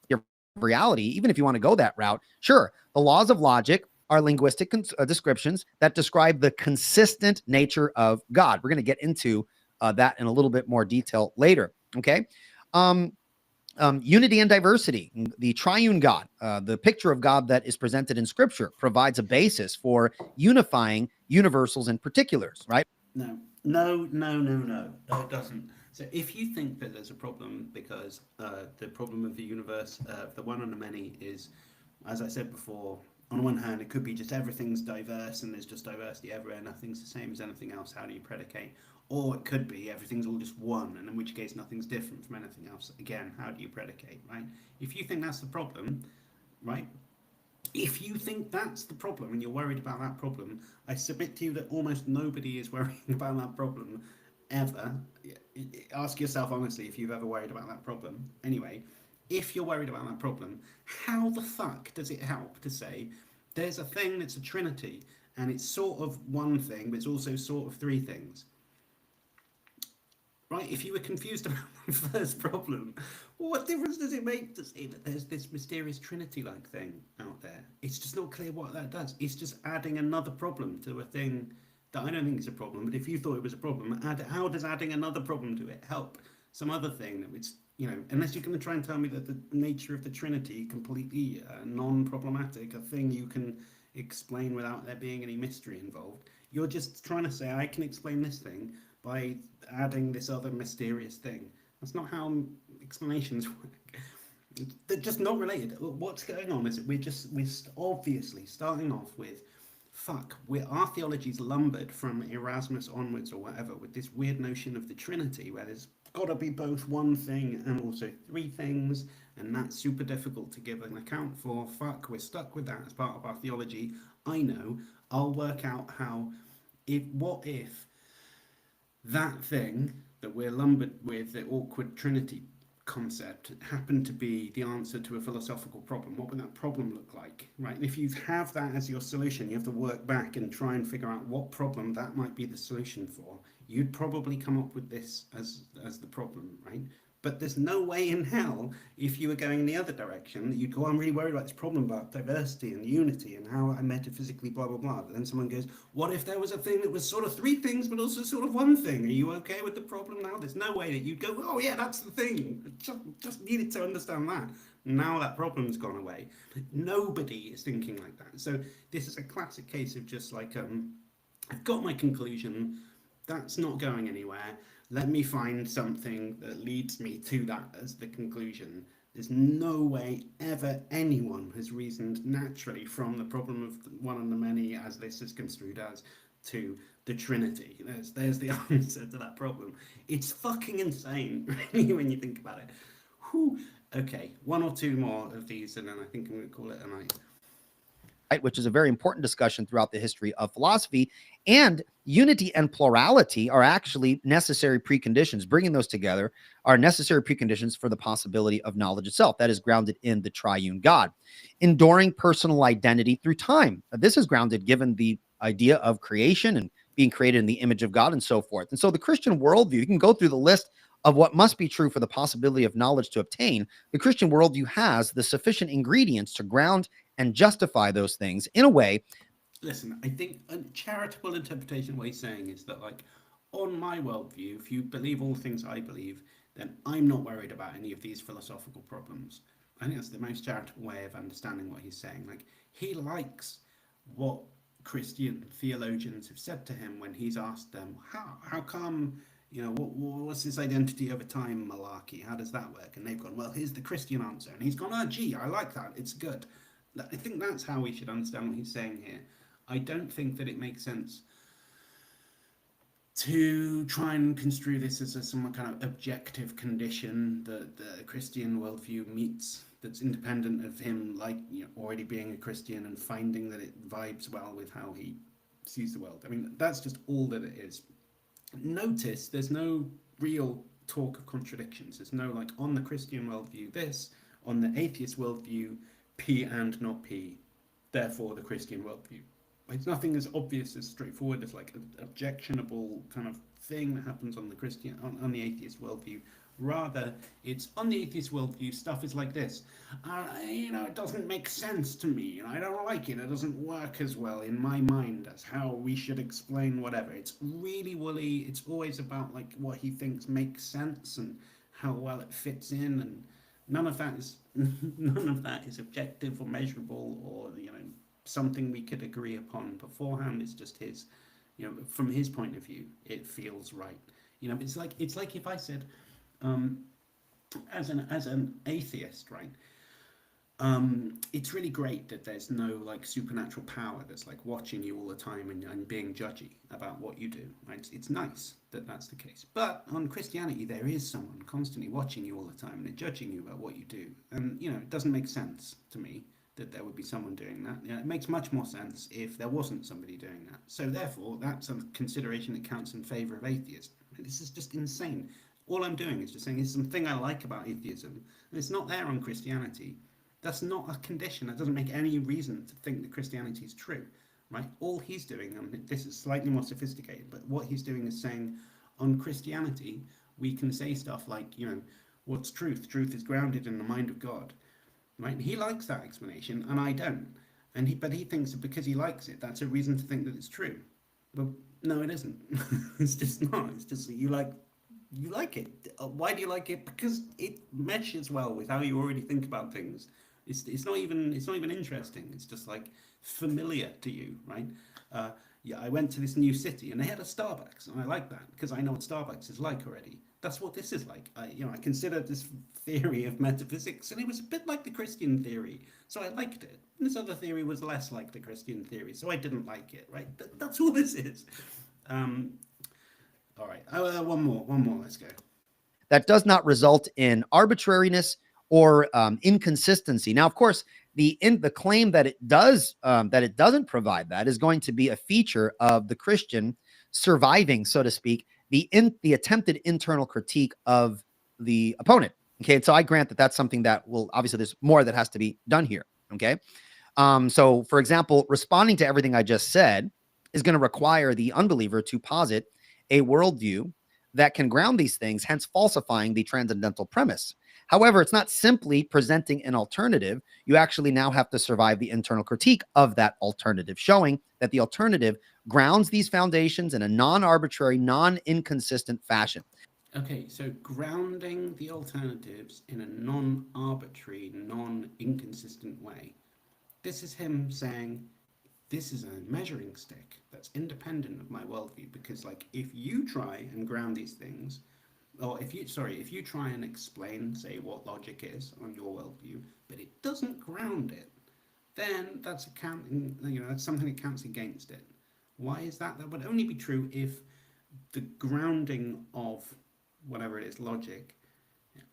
Your reality, even if you want to go that route, sure, the laws of logic are linguistic descriptions that describe the consistent nature of God. We're going to get into that in a little bit more detail later. Okay. Unity and diversity, the triune God, the picture of God that is presented in Scripture provides a basis for unifying universals and particulars, right? No, no, no, no, no. No, it doesn't. So if you think that there's a problem because the problem of the universe, the one and the many, is, as I said before, on one hand, it could be just everything's diverse and there's just diversity everywhere, nothing's the same as anything else. How do you predicate? Or it could be everything's all just one, and in which case nothing's different from anything else. Again, how do you predicate, right? If you think that's the problem, right? If you think that's the problem and you're worried about that problem, I submit to you that almost nobody is worrying about that problem ever. Ask yourself honestly if you've ever worried about that problem. Anyway, if you're worried about that problem, how the fuck does it help to say there's a thing that's a trinity and it's sort of one thing, but it's also sort of three things? Right, if you were confused about the first problem, what difference does it make to say that there's this mysterious Trinity-like thing out there? It's just not clear what that does. It's just adding another problem to a thing that I don't think is a problem. But if you thought it was a problem, how does adding another problem to it help some other thing that it's, unless you're going to try and tell me that the nature of the Trinity completely non-problematic, a thing you can explain without there being any mystery involved, you're just trying to say I can explain this thing by adding this other mysterious thing. That's not how explanations work. They're just not related. What's going on is that we're obviously starting off with our theology's lumbered from Erasmus onwards or whatever with this weird notion of the Trinity where there's got to be both one thing and also three things, and that's super difficult to give an account for. We're stuck with that as part of our theology. I know. I'll work out how. What if that thing that we're lumbered with, the awkward Trinity concept, happened to be the answer to a philosophical problem? What would that problem look like, right? And if you have that as your solution, you have to work back and try and figure out what problem that might be the solution for. You'd probably come up with this as the problem, right? But there's no way in hell, if you were going in the other direction, that you'd go, I'm really worried about this problem about diversity and unity and how I metaphysically blah, blah, blah. But then someone goes, what if there was a thing that was sort of three things, but also sort of one thing? Are you okay with the problem now? There's no way that you'd go, oh yeah, that's the thing. Just needed to understand that. Now that problem's gone away. Nobody is thinking like that. So this is a classic case of just like, I've got my conclusion. That's not going anywhere. Let me find something that leads me to that as the conclusion. There's no way ever anyone has reasoned naturally from the problem of one and the many, as this is construed as, to the Trinity. There's the answer to that problem. It's fucking insane, really, when you think about it. Whew. Okay, one or two more of these, and then I think I'm going to call it a night. Which is a very important discussion throughout the history of philosophy. And unity and plurality are actually necessary preconditions. Bringing those together are necessary preconditions for the possibility of knowledge itself. That is grounded in the triune God. Enduring personal identity through time. This is grounded given the idea of creation and being created in the image of God and so forth. And so the Christian worldview, you can go through the list of what must be true for the possibility of knowledge to obtain. The Christian worldview has the sufficient ingredients to ground and justify those things in a way. Listen, I think a charitable interpretation of what he's saying is that, like, on my worldview, if you believe all things I believe, then I'm not worried about any of these philosophical problems. I think that's the most charitable way of understanding what he's saying. Like, he likes what Christian theologians have said to him when he's asked them, how come, what's this identity over time malarkey? How does that work? And they've gone, well, here's the Christian answer. And he's gone, oh, gee, I like that. It's good. I think that's how we should understand what he's saying here. I don't think that it makes sense to try and construe this as some kind of objective condition that the Christian worldview meets, that's independent of him, like, already being a Christian and finding that it vibes well with how he sees the world. I mean, that's just all that it is. Notice there's no real talk of contradictions. There's no, like, on the Christian worldview this, on the atheist worldview P and not P, therefore the Christian worldview. It's nothing as obvious, as straightforward as like an objectionable kind of thing that happens on the on the atheist worldview. Rather, it's on the atheist worldview, stuff is like this. It doesn't make sense to me, and I don't like it. It doesn't work as well in my mind as how we should explain whatever. It's really woolly. It's always about like what he thinks makes sense and how well it fits in, and None of that is none of that is objective or measurable, or something we could agree upon beforehand. It's just his, from his point of view, it feels right. It's like if I said, um, as an atheist, right? It's really great that there's no like supernatural power that's like watching you all the time and being judgy about what you do, right? It's nice that that's the case. But on Christianity, there is someone constantly watching you all the time and they're judging you about what you do. And, it doesn't make sense to me that there would be someone doing that. It makes much more sense if there wasn't somebody doing that. So therefore, that's a consideration that counts in favor of atheism. This is just insane. All I'm doing is just saying it's something I like about atheism, and it's not there on Christianity. That's not a condition. That doesn't make any reason to think that Christianity is true, right? All he's doing, and this is slightly more sophisticated, but what he's doing is saying on Christianity, we can say stuff like, what's truth? Truth is grounded in the mind of God, right? He likes that explanation, and I don't. But he thinks that because he likes it, that's a reason to think that it's true. But no, it isn't. It's just not. It's just that you like it. Why do you like it? Because it meshes well with how you already think about things. It's not even interesting. It's just like familiar to you, right? Yeah, I went to this new city and they had a Starbucks, and I like that because I know what Starbucks is like already. That's what this is like. I considered this theory of metaphysics, and it was a bit like the Christian theory, so I liked it. And this other theory was less like the Christian theory, so I didn't like it. Right? That's all this is. Um, all right. One more. Let's go. That does not result in arbitrariness or inconsistency. Now, of course, the claim that it does that it doesn't provide that is going to be a feature of the Christian surviving, so to speak, the attempted internal critique of the opponent. Okay, and so I grant that that's something that will obviously there's more that has to be done here. Okay, so for example, responding to everything I just said is going to require the unbeliever to posit a worldview that can ground these things, hence falsifying the transcendental premise. However, it's not simply presenting an alternative. You actually now have to survive the internal critique of that alternative, showing that the alternative grounds these foundations in a non-arbitrary, non-inconsistent fashion. Okay, so grounding the alternatives in a non-arbitrary, non-inconsistent way. This is him saying, this is a measuring stick that's independent of my worldview, because like if you try and ground these things, or if you try and explain, say, what logic is on your worldview, but it doesn't ground it, then that's something that counts against it. Why is that? That would only be true if the grounding of whatever it is, logic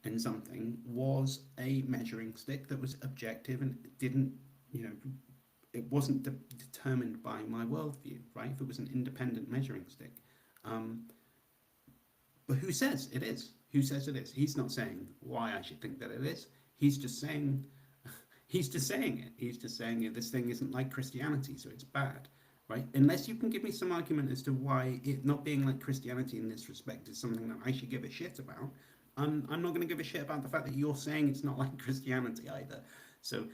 in something, was a measuring stick that was objective and didn't, it wasn't determined by my worldview, right? If it was an independent measuring stick. But who says it is? Who says it is? He's not saying why I should think that it is. He's just saying, he's just saying it. He's just saying this thing isn't like Christianity, so it's bad, right? Unless you can give me some argument as to why it not being like Christianity in this respect is something that I should give a shit about. I'm not going to give a shit about the fact that you're saying it's not like Christianity either. So,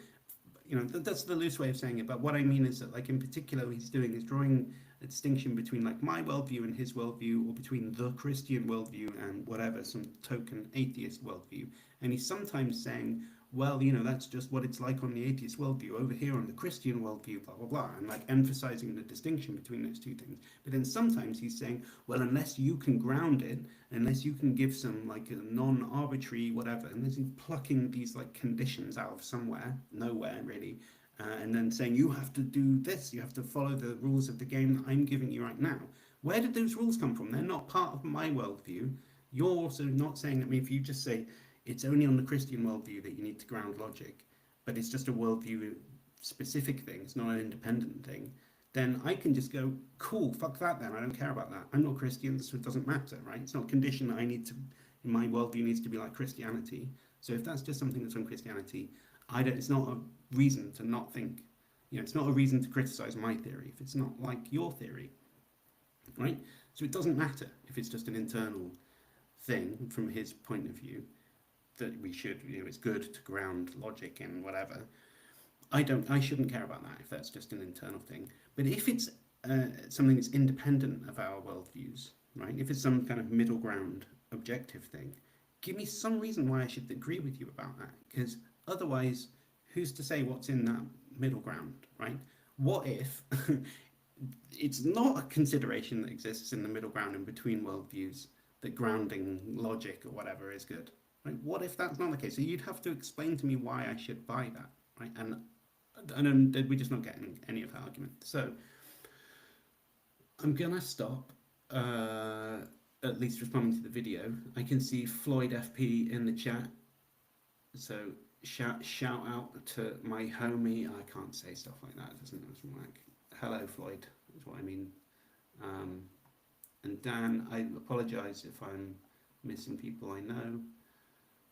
that's the loose way of saying it. But what I mean is that, like, in particular, what he's doing is drawing a distinction between like my worldview and his worldview, or between the Christian worldview and whatever, some token atheist worldview. And he's sometimes saying, well, that's just what it's like on the atheist worldview. Over here on the Christian worldview, blah, blah, blah, and like emphasizing the distinction between those two things. But then sometimes he's saying, well, unless you can ground it, unless you can give some like a non-arbitrary whatever, unless he's plucking these like conditions out of somewhere, nowhere really, and then saying you have to do this, you have to follow the rules of the game that I'm giving you right now. Where did those rules come from? They're not part of my worldview. You're also not saying that. If you just say it's only on the Christian worldview that you need to ground logic, but it's just a worldview specific thing, it's not an independent thing, then I can just go, cool, fuck that then, I don't care about that. I'm not Christian, so it doesn't matter, right? It's not a condition that I need to, in my worldview, needs to be like Christianity. So if that's just something that's on Christianity, it's not a reason to not think, it's not a reason to criticize my theory if it's not like your theory, right? So it doesn't matter if it's just an internal thing from his point of view, that we should, it's good to ground logic and whatever. I shouldn't care about that if that's just an internal thing. But if it's something that's independent of our worldviews, right? If it's some kind of middle ground objective thing, give me some reason why I should agree with you about that, because otherwise, who's to say what's in that middle ground, right? What if it's not a consideration that exists in the middle ground in between worldviews, that grounding logic or whatever is good, right? What if that's not the case? So you'd have to explain to me why I should buy that, right? And we're just not getting any of that argument. So I'm gonna stop. At least responding to the video. I can see Floyd FP in the chat. So shout out to my homie. I can't say stuff like that. It doesn't work. Hello, Floyd, is what I mean. And Dan, I apologise if I'm missing people I know.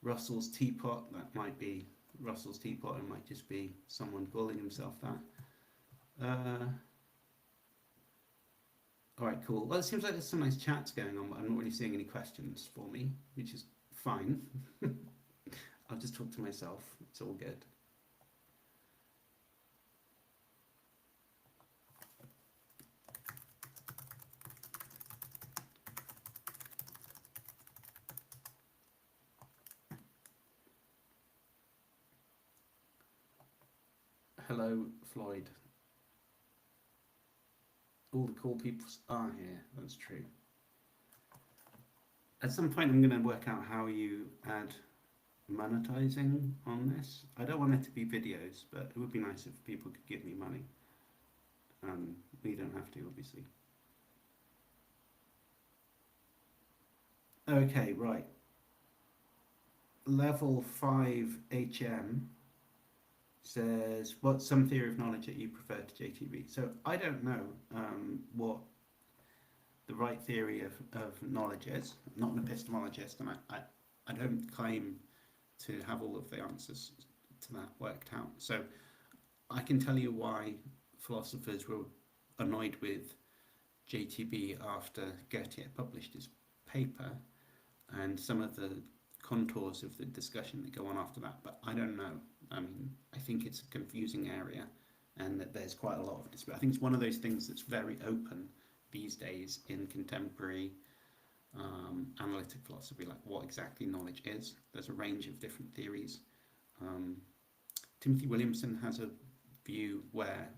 Russell's Teapot, that might be Russell's Teapot. It might just be someone calling himself that. All right, cool. Well, it seems like there's some nice chats going on, but I'm not really seeing any questions for me, which is fine. I'll just talk to myself. It's all good. Hello, Floyd. All the cool people are here. That's true. At some point, I'm going to work out how you add monetizing on this. I don't want it to be videos, but it would be nice if people could give me money. You don't have to, obviously. Okay, right. Level 5 HM says, what's some theory of knowledge that you prefer to JTB? So I don't know what the right theory of knowledge is. I'm not an epistemologist, and I don't claim to have all of the answers to that worked out. So I can tell you why philosophers were annoyed with JTB after Goethe published his paper, and some of the contours of the discussion that go on after that, but I don't know. I mean, I think it's a confusing area, and that there's quite a lot of dispute. I think it's one of those things that's very open these days in contemporary analytic philosophy, like what exactly knowledge is. There's a range of different theories. Timothy Williamson has a view where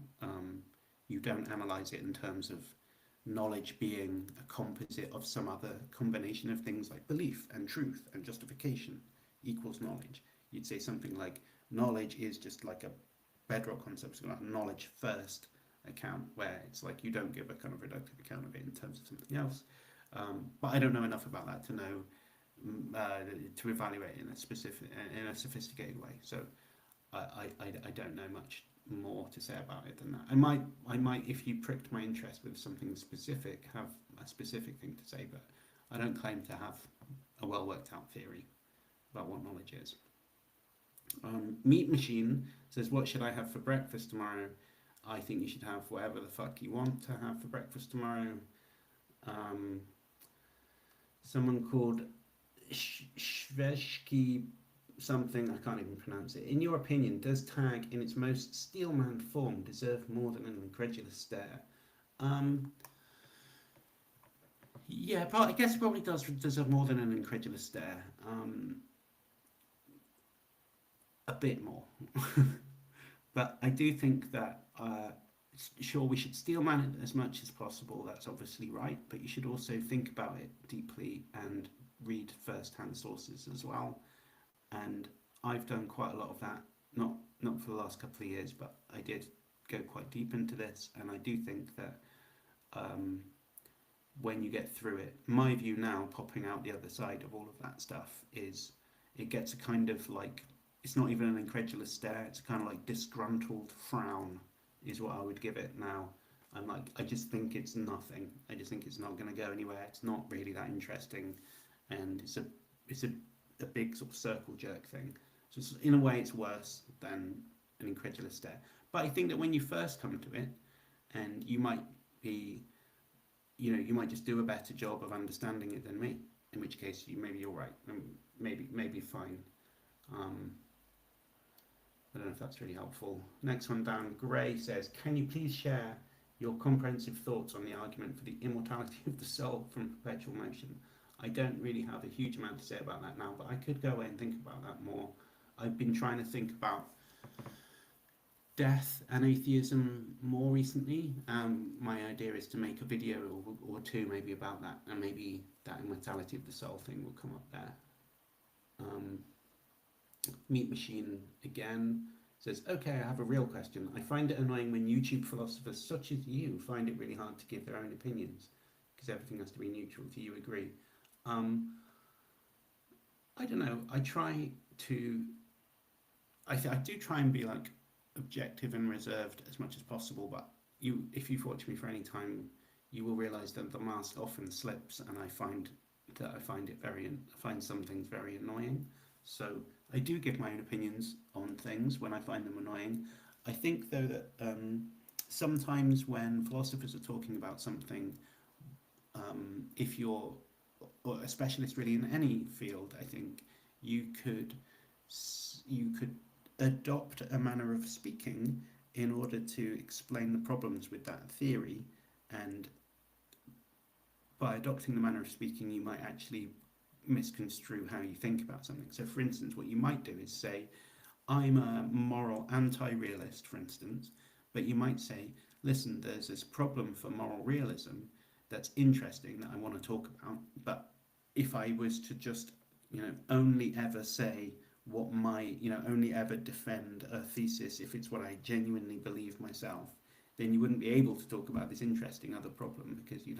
you don't analyze it in terms of knowledge being a composite of some other combination of things like belief and truth and justification equals knowledge. You'd say something like knowledge is just like a bedrock concept, so like knowledge first account, where it's like you don't give a kind of reductive account of it in terms of something else. But I don't know enough about that to know to evaluate in a sophisticated way. So I don't know much more to say about it than that. I might, if you pricked my interest with something specific, have a specific thing to say, but I don't claim to have a well worked out theory about what knowledge is. Meat Machine says, what should I have for breakfast tomorrow? I think you should have whatever the fuck you want to have for breakfast tomorrow. Someone called Shveshki something, I can't even pronounce it. In your opinion, does tag in its most steelman form deserve more than an incredulous stare? Yeah, I guess it probably does deserve more than an incredulous stare. A bit more. But I do think that, sure, we should steelman it as much as possible. That's obviously right. But you should also think about it deeply and read first-hand sources as well. And I've done quite a lot of that, not for the last couple of years, but I did go quite deep into this, and I do think that when you get through it, my view now, popping out the other side of all of that stuff, is it gets a kind of like, it's not even an incredulous stare, it's a kind of like disgruntled frown is what I would give it now. I'm like, I just think it's nothing. I just think it's not going to go anywhere. It's not really that interesting, and it's a big sort of circle jerk thing. So in a way, it's worse than an incredulous stare. But I think that when you first come to it, and you might be, you might just do a better job of understanding it than me. In which case, maybe you're right, maybe fine. I don't know if that's really helpful. Next one down, Gray says, can you please share your comprehensive thoughts on the argument for the immortality of the soul from perpetual motion? I don't really have a huge amount to say about that now, but I could go away and think about that more. I've been trying to think about death and atheism more recently. My idea is to make a video or two maybe about that, and maybe that immortality of the soul thing will come up there. Meat Machine again says, okay, I have a real question. I find it annoying when YouTube philosophers such as you find it really hard to give their own opinions because everything has to be neutral. Do you agree? I don't know. I try to. I do try and be like objective and reserved as much as possible. But if you've watched me for any time, you will realise that the mask often slips, and I find some things very annoying. So I do give my own opinions on things when I find them annoying. I think though that sometimes when philosophers are talking about something, if you're a specialist really in any field, I think you could adopt a manner of speaking in order to explain the problems with that theory, and by adopting the manner of speaking you might actually misconstrue how you think about something. So for instance, what you might do is say, I'm a moral anti-realist, for instance, but you might say, listen, there's this problem for moral realism that's interesting that I want to talk about, but if I was to just, only ever say what only ever defend a thesis if it's what I genuinely believe myself, then you wouldn't be able to talk about this interesting other problem, because you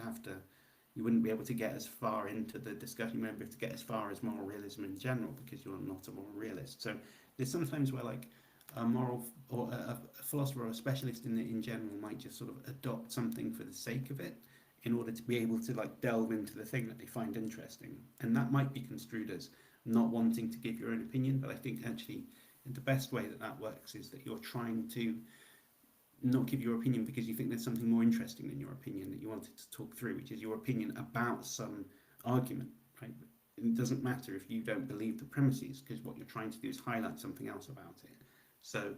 wouldn't be able to get as far into the discussion. You wouldn't be able to get as far as moral realism in general because you're not a moral realist. So there's sometimes where like a moral or a philosopher or a specialist in general might just sort of adopt something for the sake of it in order to be able to like delve into the thing that they find interesting, and that might be construed as not wanting to give your own opinion. But I think actually the best way that works is that you're trying to not give your opinion because you think there's something more interesting than your opinion that you wanted to talk through, which is your opinion about some argument, right? It doesn't matter if you don't believe the premises, because what you're trying to do is highlight something else about it. So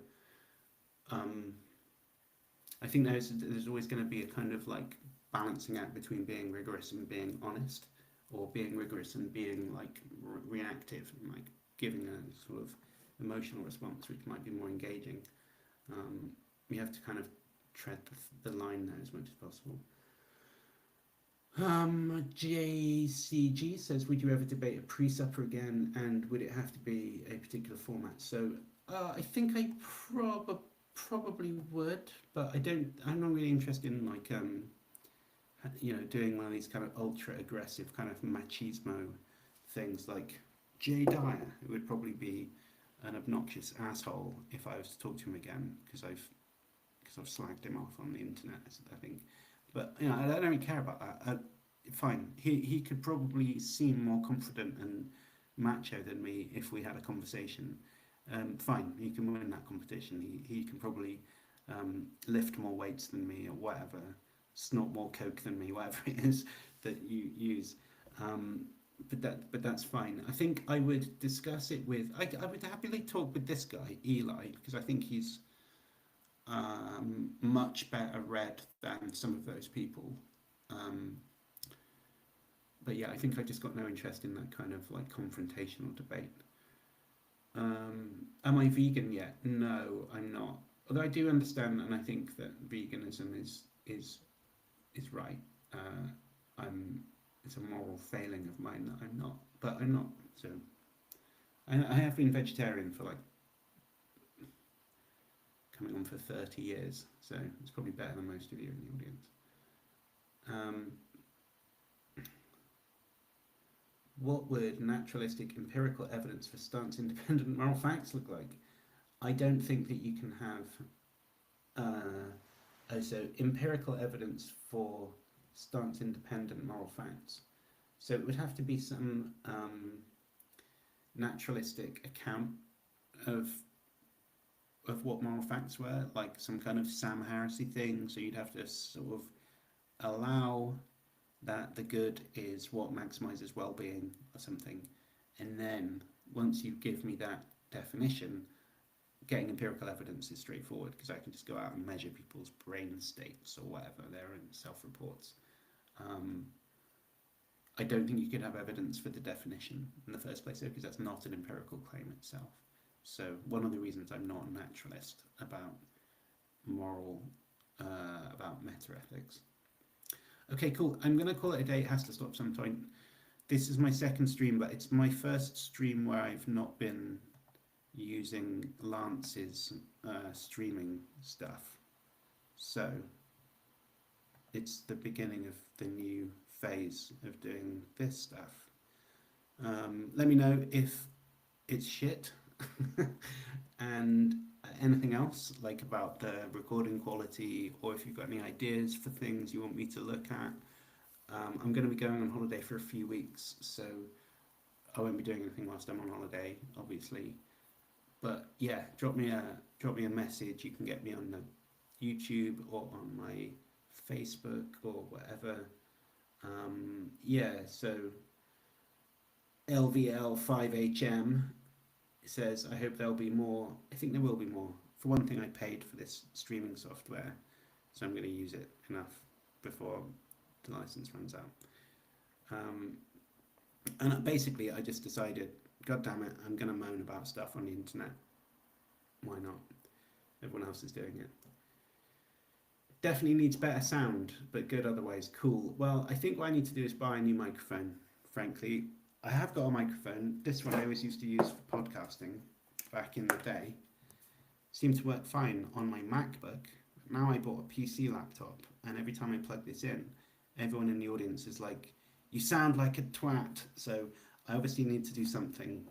I think there's always going to be a kind of like balancing act between being rigorous and being honest, or being rigorous and being like reactive and like giving a sort of emotional response which might be more engaging. You have to kind of tread the line there as much as possible. JCG says, would you ever debate a pre-supper again, and would it have to be a particular format? So I think I probably would, but I'm not really interested in like doing one of these kind of ultra aggressive kind of machismo things like Jay Dyer. It would probably be an obnoxious asshole if I was to talk to him again, because I've slagged him off on the internet, I think. But I don't really care about that. Fine, he could probably seem more confident and macho than me if we had a conversation. Fine, he can win that competition. He can probably lift more weights than me or whatever, snort more coke than me, whatever it is that you use. But that's fine. I think I would discuss it with. I would happily talk with this guy Eli, because I think he's much better read than some of those people. But yeah, I think I just got no interest in that kind of like confrontational debate. Am I vegan yet? No, I'm not. Although I do understand, and I think that veganism is right. It's a moral failing of mine that I'm not. But I'm not. So I have been vegetarian for like coming on for 30 years, so it's probably better than most of you in the audience. What would naturalistic empirical evidence for stance-independent moral facts look like? I don't think that you can have so empirical evidence for stance-independent moral facts. So it would have to be some naturalistic account of what moral facts were, like some kind of Sam Harrisy thing. So you'd have to sort of allow that the good is what maximizes well-being or something, and then once you give me that definition, getting empirical evidence is straightforward, because I can just go out and measure people's brain states or whatever, their own self-reports. I don't think you could have evidence for the definition in the first place, because that's not an empirical claim itself. So one of the reasons I'm not a naturalist about about meta-ethics. Okay, cool. I'm going to call it a day. It has to stop some point. This is my second stream, but it's my first stream where I've not been using Lance's streaming stuff. So it's the beginning of the new phase of doing this stuff. Let me know if it's shit and anything else, like about the recording quality, or if you've got any ideas for things you want me to look at. I'm going to be going on holiday for a few weeks, so I won't be doing anything whilst I'm on holiday, obviously. But yeah, drop me a message. You can get me on the YouTube or on my Facebook or whatever. Yeah, so LVL5HM says, I hope there'll be more. I think there will be more. For one thing, I paid for this streaming software, so I'm going to use it enough before the license runs out. And basically, I just decided, God damn it, I'm going to moan about stuff on the internet. Why not? Everyone else is doing it. Definitely needs better sound, but good otherwise. Cool. Well, I think what I need to do is buy a new microphone, frankly. I have got a microphone. This one I always used to use for podcasting back in the day. Seemed to work fine on my MacBook. Now I bought a PC laptop, and every time I plug this in, everyone in the audience is like, you sound like a twat. So I obviously need to do something.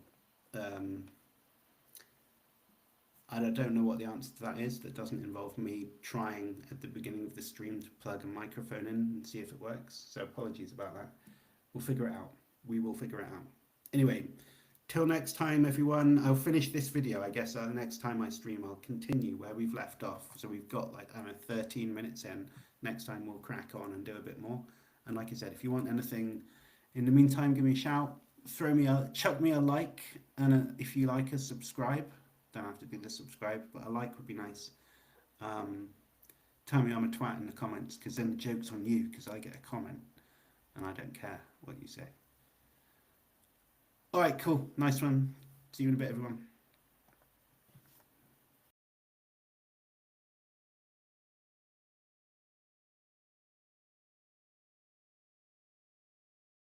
I don't know what the answer to that is. That doesn't involve me trying at the beginning of the stream to plug a microphone in and see if it works. So apologies about that. We'll figure it out. We will figure it out. Anyway, till next time, everyone. I'll finish this video, I guess. Next time I stream, I'll continue where we've left off. So we've got, like, I don't know, 13 minutes in. Next time we'll crack on and do a bit more. And like I said, if you want anything in the meantime, give me a shout. Chuck me a like, and if you like us, subscribe. Don't have to do the subscribe, but a like would be nice. Tell me I'm a twat in the comments, because then the joke's on you, because I get a comment and I don't care what you say. All right, cool. Nice one. See you in a bit, everyone.